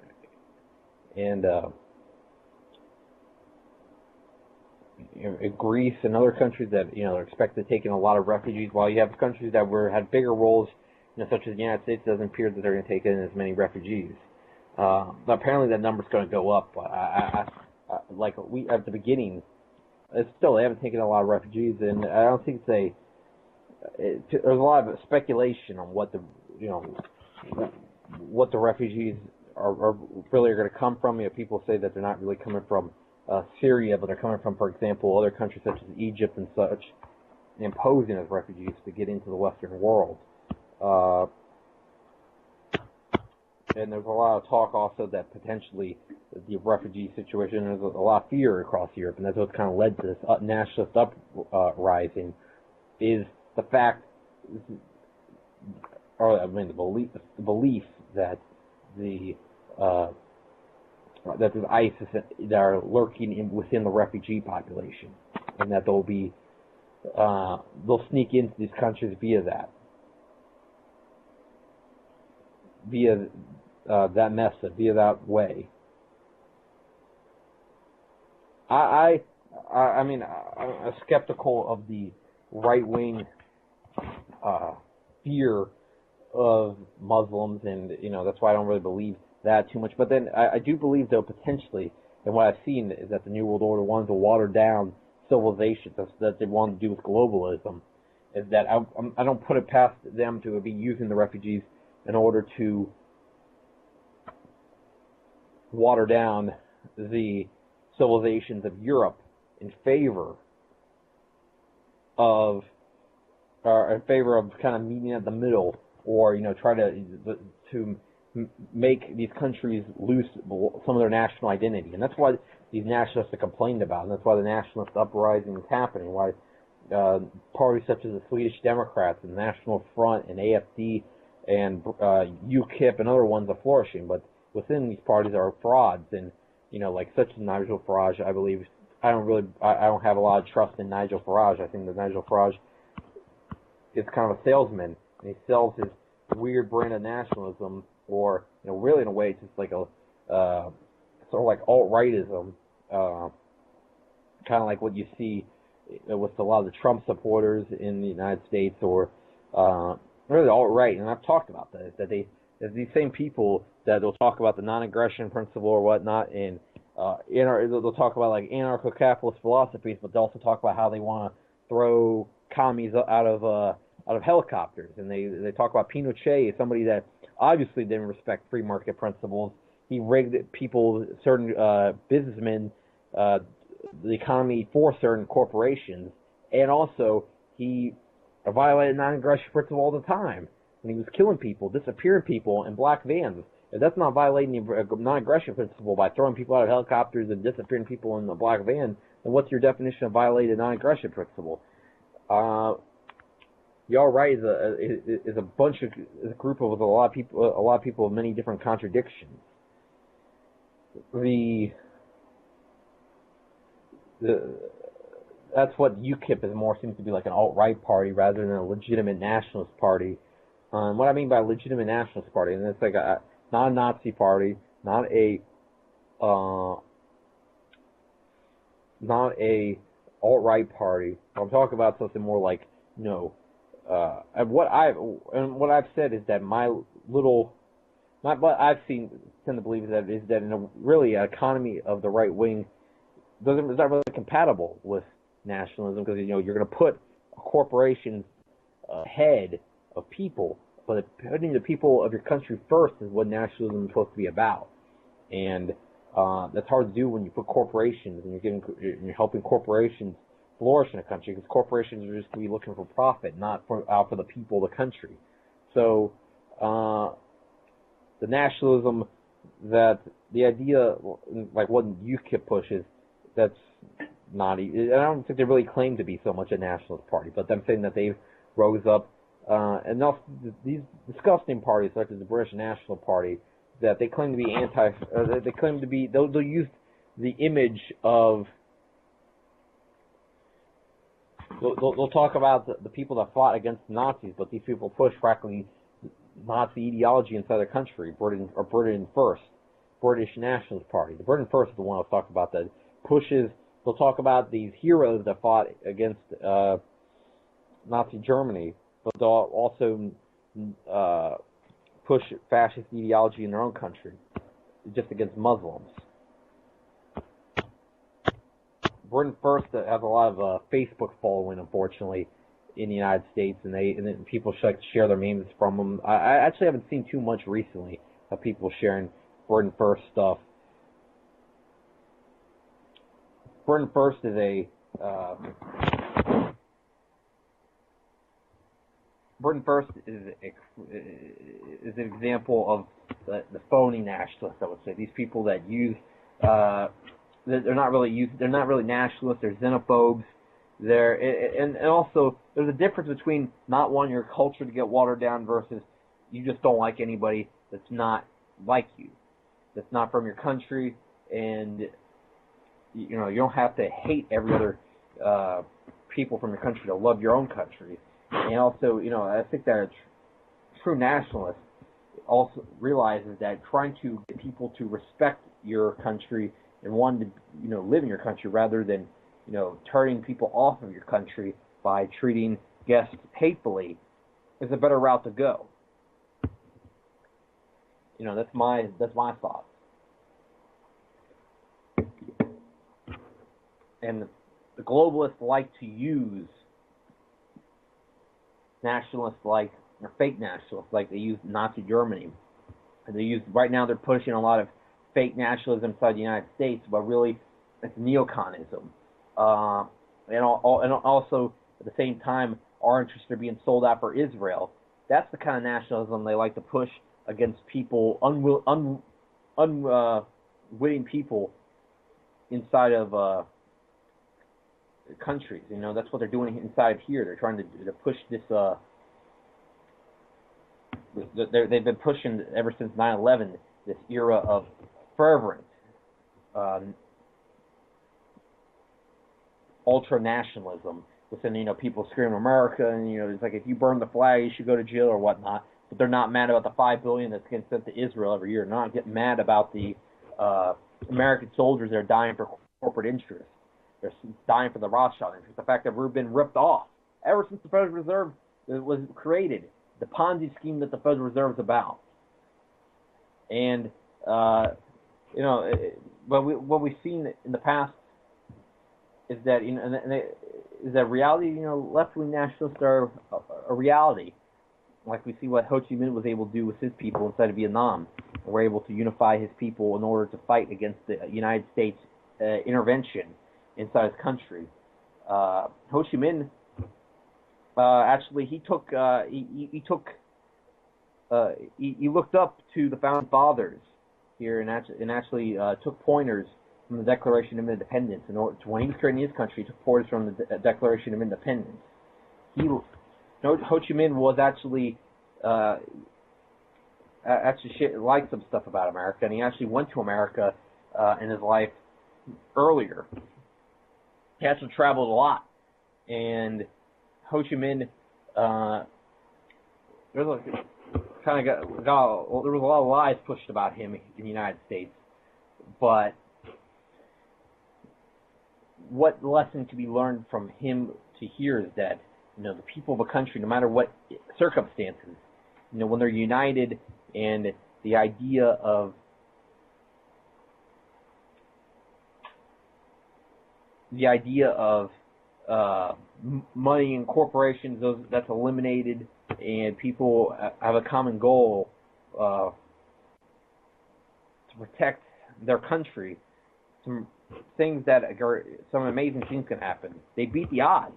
Greece and other countries that are expected to take in a lot of refugees, while you have countries that had bigger roles, such as the United States. It doesn't appear that they're going to take in as many refugees. But apparently that number's going to go up. But like we at the beginning, they haven't taken a lot of refugees, and I don't think there's a lot of speculation on what the refugees are really going to come from. People say that they're not really coming from Syria, but they're coming from, for example, other countries such as Egypt and such, and posing as refugees to get into the Western world. And there's a lot of talk also that potentially the refugee situation, there's a lot of fear across Europe, and that's what's kind of led to this nationalist uprising, is the fact, the belief that that there's ISIS that are lurking within the refugee population, and that they'll sneak into these countries via that method, via that way. I'm skeptical of the right-wing fear of Muslims, and that's why I don't really believe that too much. But then I do believe, though, potentially, and what I've seen is that the New World Order wants to water down civilization that they want to do with globalism. Is that I don't put it past them to be using the refugees in order to water down the civilizations of Europe in favor of kind of meeting at the middle, or try to make these countries lose some of their national identity. And that's why these nationalists are complained about, and that's why the nationalist uprising is happening, why parties such as the Swedish Democrats and the National Front and AFD and UKIP and other ones are flourishing. But within these parties are frauds, and like such as Nigel Farage. I believe I don't have a lot of trust in Nigel Farage. I think that Nigel Farage is kind of a salesman, and he sells his weird brand of nationalism, or really in a way it's just like a sort of like alt-rightism, kind of like what you see with a lot of the Trump supporters in the United States, or really alt-right. And I've talked about that, there's these same people that will talk about the non-aggression principle or whatnot, and they'll talk about like anarcho-capitalist philosophies, but they'll also talk about how they want to throw commies out of helicopters. And they talk about Pinochet as somebody that obviously didn't respect free market principles. He rigged certain businessmen, the economy for certain corporations, and also he violated non-aggression principle all the time. And he was killing people, disappearing people in black vans. If that's not violating the non-aggression principle by throwing people out of helicopters and disappearing people in a black van, then what's your definition of violating the non-aggression principle? The alt-right is a group of a lot of people with many different contradictions. That's what UKIP is more, seems to be like an alt-right party rather than a legitimate nationalist party. What I mean by legitimate nationalist party, and it's like not a Nazi party, not a alt-right party. I'm talking about something more like and what I've said is that what I've seen tend to believe is that in a really economy of the right wing is not really compatible with nationalism, because you're going to put corporations ahead of people, but putting the people of your country first is what nationalism is supposed to be about. And that's hard to do when you put corporations and you're helping corporations flourish in a country, because corporations are just going to be looking for profit, not out for the people of the country. So the nationalism, that the idea like what UKIP pushes, that's not. I don't think they really claim to be so much a nationalist party, but them saying that they rose up, and also these disgusting parties such as the British National Party, that they claim to be they claim to be, they'll use the image of they'll talk about the people that fought against the Nazis, but these people push practically Nazi ideology inside their country. Britain First, British Nationalist Party. The Britain First is the one I'll talk about that pushes. They'll talk about these heroes that fought against Nazi Germany, but they'll also push fascist ideology in their own country, just against Muslims. Britain First has a lot of Facebook following, unfortunately, in the United States, and then people like to share their memes from them. I actually haven't seen too much recently of people sharing Britain First stuff. Britain First is an example of the phony nationalists, I would say. These people that use they're not really nationalists. They're xenophobes. And also there's a difference between not wanting your culture to get watered down versus you just don't like anybody that's not like you, that's not from your country, and you don't have to hate every other people from your country to love your own country. And also, I think that a true nationalist also realizes that trying to get people to respect your country and wanting to, live in your country rather than, turning people off of your country by treating guests hatefully is a better route to go. That's my thoughts. And the globalists like to use nationalists or fake nationalists, like they use Nazi Germany. And right now they're pushing a lot of fake nationalism inside the United States, but really it's neoconism. And also at the same time, our interests are being sold out for Israel. That's the kind of nationalism they like to push against people, unwitting people inside of countries. That's what they're doing inside here. They're trying to push this. They've been pushing ever since 9/11 this era of fervent ultra nationalism within people screaming America, and it's like if you burn the flag you should go to jail or whatnot. But they're not mad about the $5 billion that's getting sent to Israel every year. They're not getting mad about the American soldiers that are dying for corporate interests. They're dying for the Rothschild interest. The fact that we've been ripped off ever since the Federal Reserve was created. The Ponzi scheme that the Federal Reserve is about. And what we've seen in the past is that reality. Left-wing nationalists are a reality. Like we see what Ho Chi Minh was able to do with his people inside of Vietnam. And we're able to unify his people in order to fight against the United States intervention inside his country. Ho Chi Minh actually he looked up to the founding fathers here and actually took pointers from the Declaration of Independence. In order to, when he was creating his country, he took pointers from the Declaration of Independence. Ho Chi Minh was actually liked some stuff about America, and he actually went to America in his life earlier. He actually traveled a lot, and Ho Chi Minh there was a lot of lies pushed about him in the United States, but what lesson to be learned from him to here is that the people of a country, no matter what circumstances, when they're united, and the idea of money and corporations, that's eliminated, and people have a common goal to protect their country. Some amazing things can happen. They beat the odds.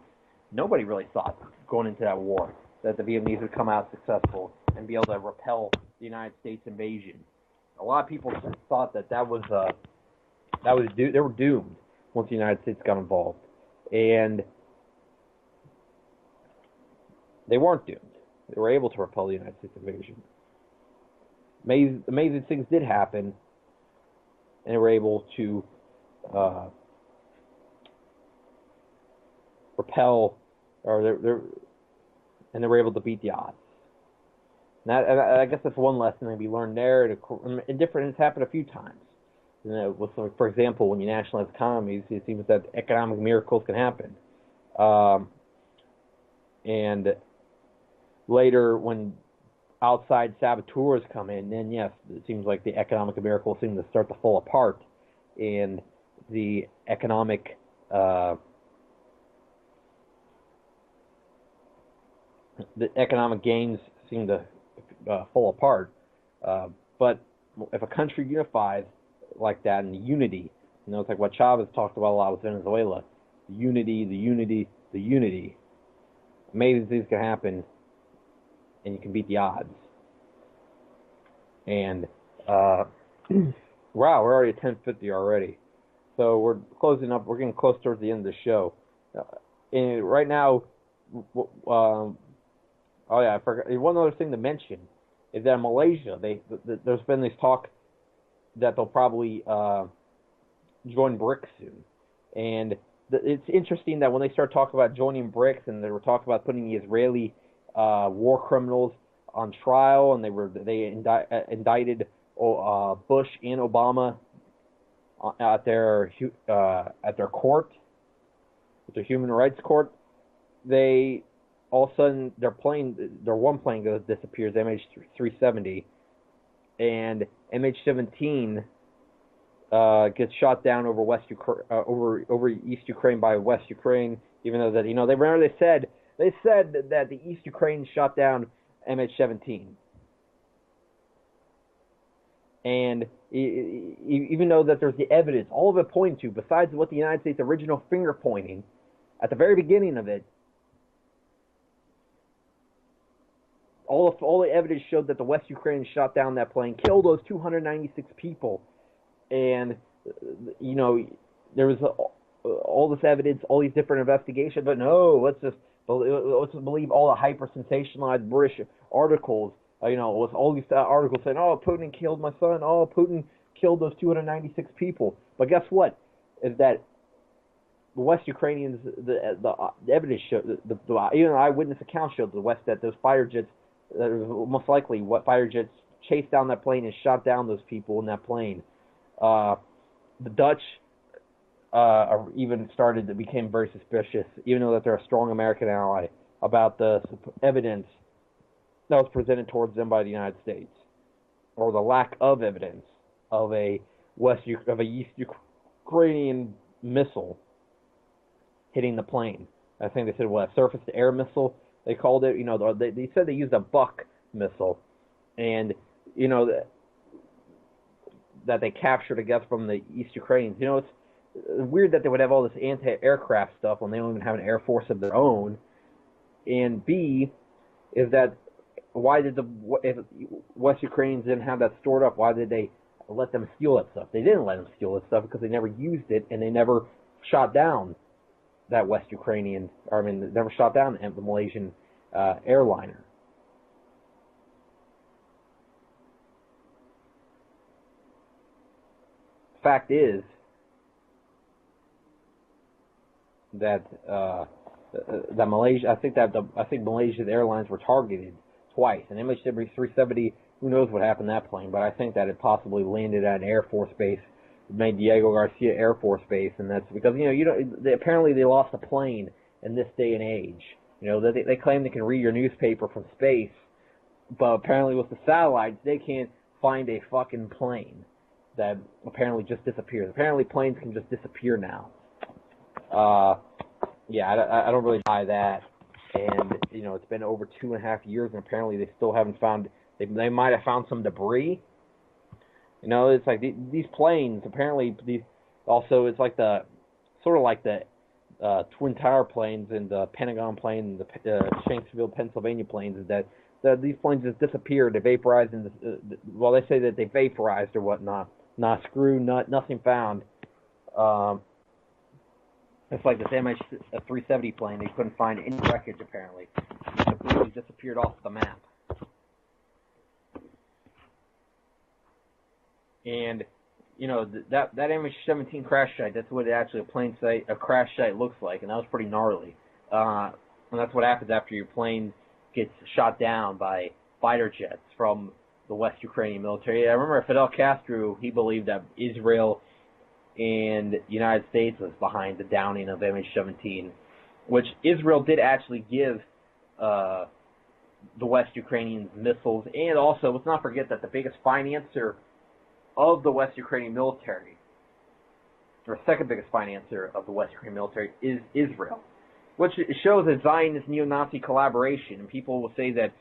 Nobody really thought going into that war that the Vietnamese would come out successful and be able to repel the United States invasion. A lot of people thought they were doomed once the United States got involved, and they weren't doomed. They were able to repel the United States invasion. Amazing things did happen, and they were able to repel or and they were able to beat the odds. And I guess that's one lesson that we learned there. And different, it's happened a few times. You know, for example, when you nationalize economies, it seems that economic miracles can happen. And later, when outside saboteurs come in, then yes, it seems like the economic miracles seem to start to fall apart, and the economic gains seem to fall apart. But if a country unifies like that, and the unity, you know, it's like what Chavez talked about a lot with Venezuela, the unity. Amazing things can happen, and you can beat the odds. And wow, we're already at 10:50 already, so we're closing up. We're getting close towards the end of the show. And right now, oh yeah, I forgot. One other thing to mention is that in Malaysia, there's been this talk that they'll probably join BRICS soon, and it's interesting that when they start talking about joining BRICS, and they were talking about putting the Israeli war criminals on trial, and they indicted Bush and Obama at their court, at their human rights court. They all of a sudden their one plane disappears, MH370, and MH17 gets shot down over over East Ukraine by West Ukraine. Even though that they said that the East Ukraine shot down MH17, and even though that there's the evidence, all of it pointing to, besides what the United States original finger pointing at the very beginning of it, all the evidence showed that the West Ukrainians shot down that plane, killed those 296 people. And, you know, there was all this evidence, all these different investigations, but no, let's believe all the hyper-sensationalized British articles, with all these articles saying, oh, Putin killed my son, oh, Putin killed those 296 people. But guess what? Is that the West Ukrainians, the evidence showed, even eyewitness accounts showed that those fighter jets, most likely what fighter jets chased down that plane and shot down those people in that plane. The Dutch even became very suspicious, even though that they're a strong American ally, about the evidence that was presented towards them by the United States, or the lack of evidence of a East Ukrainian missile hitting the plane. I think they said a surface-to-air missile. They called it. They said they used a Buck missile, and that they captured, I guess, from the East Ukrainians. It's weird that they would have all this anti-aircraft stuff when they don't even have an air force of their own. And B, is that why did if West Ukrainians didn't have that stored up, why did they let them steal that stuff? They didn't let them steal that stuff because they never used it, and they never shot down that West Ukrainian, never shot down the Malaysian airliner. Fact is that Malaysia, I think Malaysia's airlines were targeted twice, and MH370, who knows what happened to that plane, but I think that it possibly landed at an Air Force base, made Diego Garcia Air Force Base, and that's because apparently they lost a plane in this day and age. They claim they can read your newspaper from space, but apparently with the satellites they can't find a fucking plane that apparently just disappears. Apparently planes can just disappear now. I don't really buy that. And it's been over 2.5 years, and apparently they still haven't found. They might have found some debris. It's like these planes. Apparently, it's like the Twin Tower planes and the Pentagon plane and the Shanksville, Pennsylvania planes. Is that these planes just disappeared? They vaporized, and they say that they vaporized or whatnot. Not screw, nothing found. It's like this MH370 plane. They couldn't find any wreckage apparently. It completely disappeared off the map. And that MH17 crash site, that's what actually a crash site looks like, and that was pretty gnarly. And And that's what happens after your plane gets shot down by fighter jets from the West Ukrainian military. I remember Fidel Castro, he believed that Israel and the United States was behind the downing of MH17, which Israel did actually give the West Ukrainians missiles. And also, let's not forget that the biggest financer of the West Ukrainian military, or second biggest financer of the West Ukrainian military, is Israel, which shows a Zionist neo-Nazi collaboration. And people will say that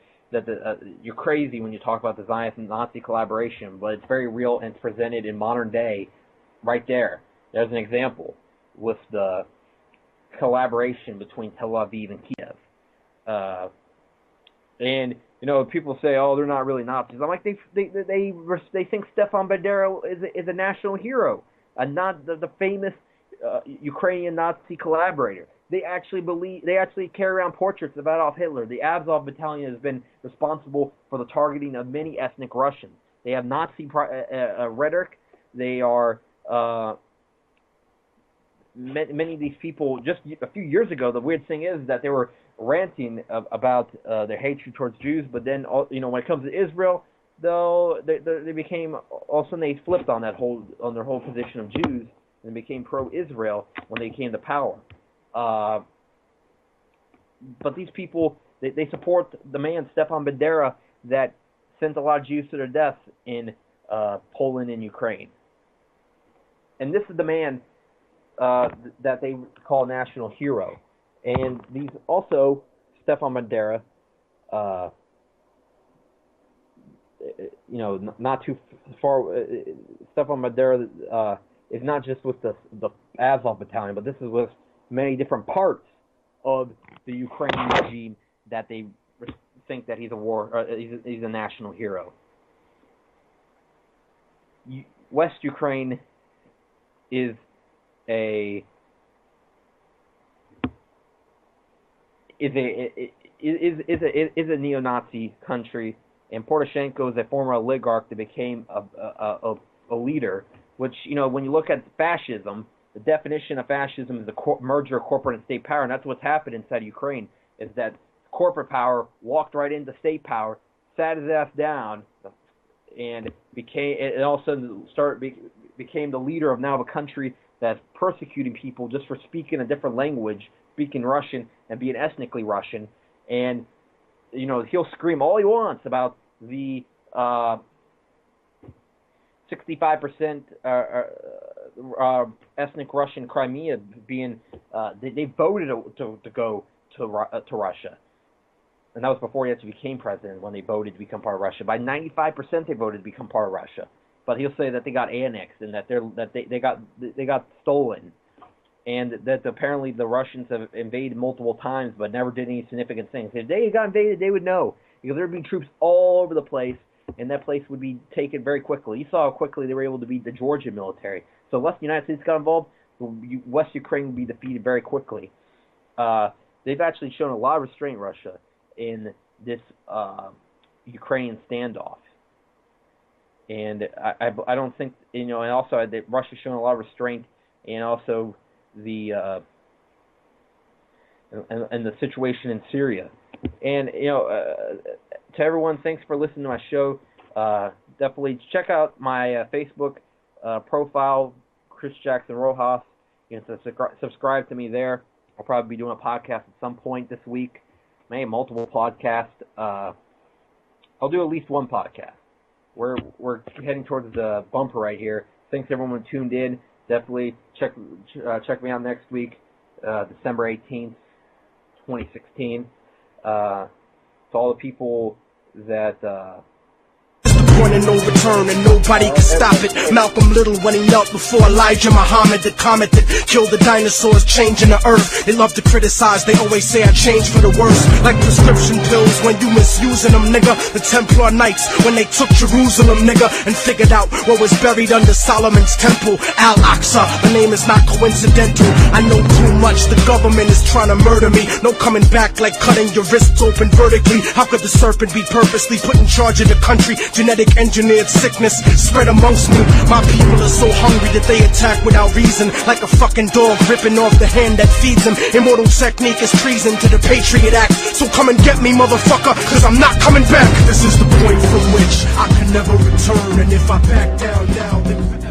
you're crazy when you talk about the Zionist and Nazi collaboration, but it's very real and it's presented in modern day right there. There's an example with the collaboration between Tel Aviv and Kiev. And, you know, people say, oh, they're not really Nazis. I'm like, they think Stefan Bandera is a national hero, not the famous Ukrainian Nazi collaborator. They actually carry around portraits of Adolf Hitler. The Azov Battalion has been responsible for the targeting of many ethnic Russians. They have Nazi rhetoric. They are many of these people. Just a few years ago, the weird thing is that they were ranting about their hatred towards Jews, but then, you know, when it comes to Israel, though, they became, all of a sudden they flipped on their whole position of Jews and became pro-Israel when they came to power. But these people, they support the man, Stefan Bandera, that sent a lot of Jews to their deaths in Poland and Ukraine. And this is the man that they call national hero. And these also, Stefan Bandera, you know, not too far, Stefan Bandera is not just with the Azov Battalion, but this is with many different parts of the Ukrainian regime that they think that he's a national hero. West Ukraine is a neo-Nazi country, and Poroshenko is a former oligarch that became a leader. Which, you know, when you look at fascism, the definition of fascism is the merger of corporate and state power, and that's what's happened inside Ukraine. Is that corporate power walked right into state power, sat his ass down, and became the leader of now a country that's persecuting people just for speaking a different language, speaking Russian and being ethnically Russian. And, you know, he'll scream all he wants about the 65% ethnic Russian Crimea being they voted to go to Russia, and that was before he actually became president. When they voted to become part of Russia, by 95% they voted to become part of Russia. But he'll say that they got annexed and that they got stolen, and that apparently the Russians have invaded multiple times but never did any significant things. If they got invaded, they would know, because there would be troops all over the place, and that place would be taken very quickly. You saw how quickly they were able to beat the Georgian military. So unless the United States got involved, West Ukraine would be defeated very quickly. They've actually shown a lot of restraint, Russia, in this Ukrainian standoff. And I don't think, you know, and also that Russia's shown a lot of restraint, and also the and the situation in Syria. And, you know, to everyone, thanks for listening to my show. Definitely check out my Facebook profile, Chris Jackson Rojas. You can subscribe to me there. I'll probably be doing a podcast at some point this week, maybe multiple podcasts. I'll do at least one podcast. We're heading towards the bumper right here. Thanks everyone who tuned in. Definitely check me out next week, December 18th, 2016. To all the people that Point of no return and nobody can stop it. Malcolm Little when he knelt before Elijah Muhammad, the comet that killed the dinosaurs, changing the earth. They love to criticize, they always say I changed for the worse. Like prescription pills when you misusing them, nigga. The Templar Knights when they took Jerusalem, nigga, and figured out what was buried under Solomon's temple, Al-Aqsa. The name is not coincidental. I know too much, the government is trying to murder me. No coming back like cutting your wrists open vertically. How could the serpent be purposely put in charge of the country? Genetic engineered sickness spread amongst me. My people are so hungry that they attack without reason, like a fucking dog ripping off the hand that feeds them. Immortal technique is treason to the Patriot Act. So come and get me, motherfucker, cause I'm not coming back. This is the point from which I can never return, and if I back down now, then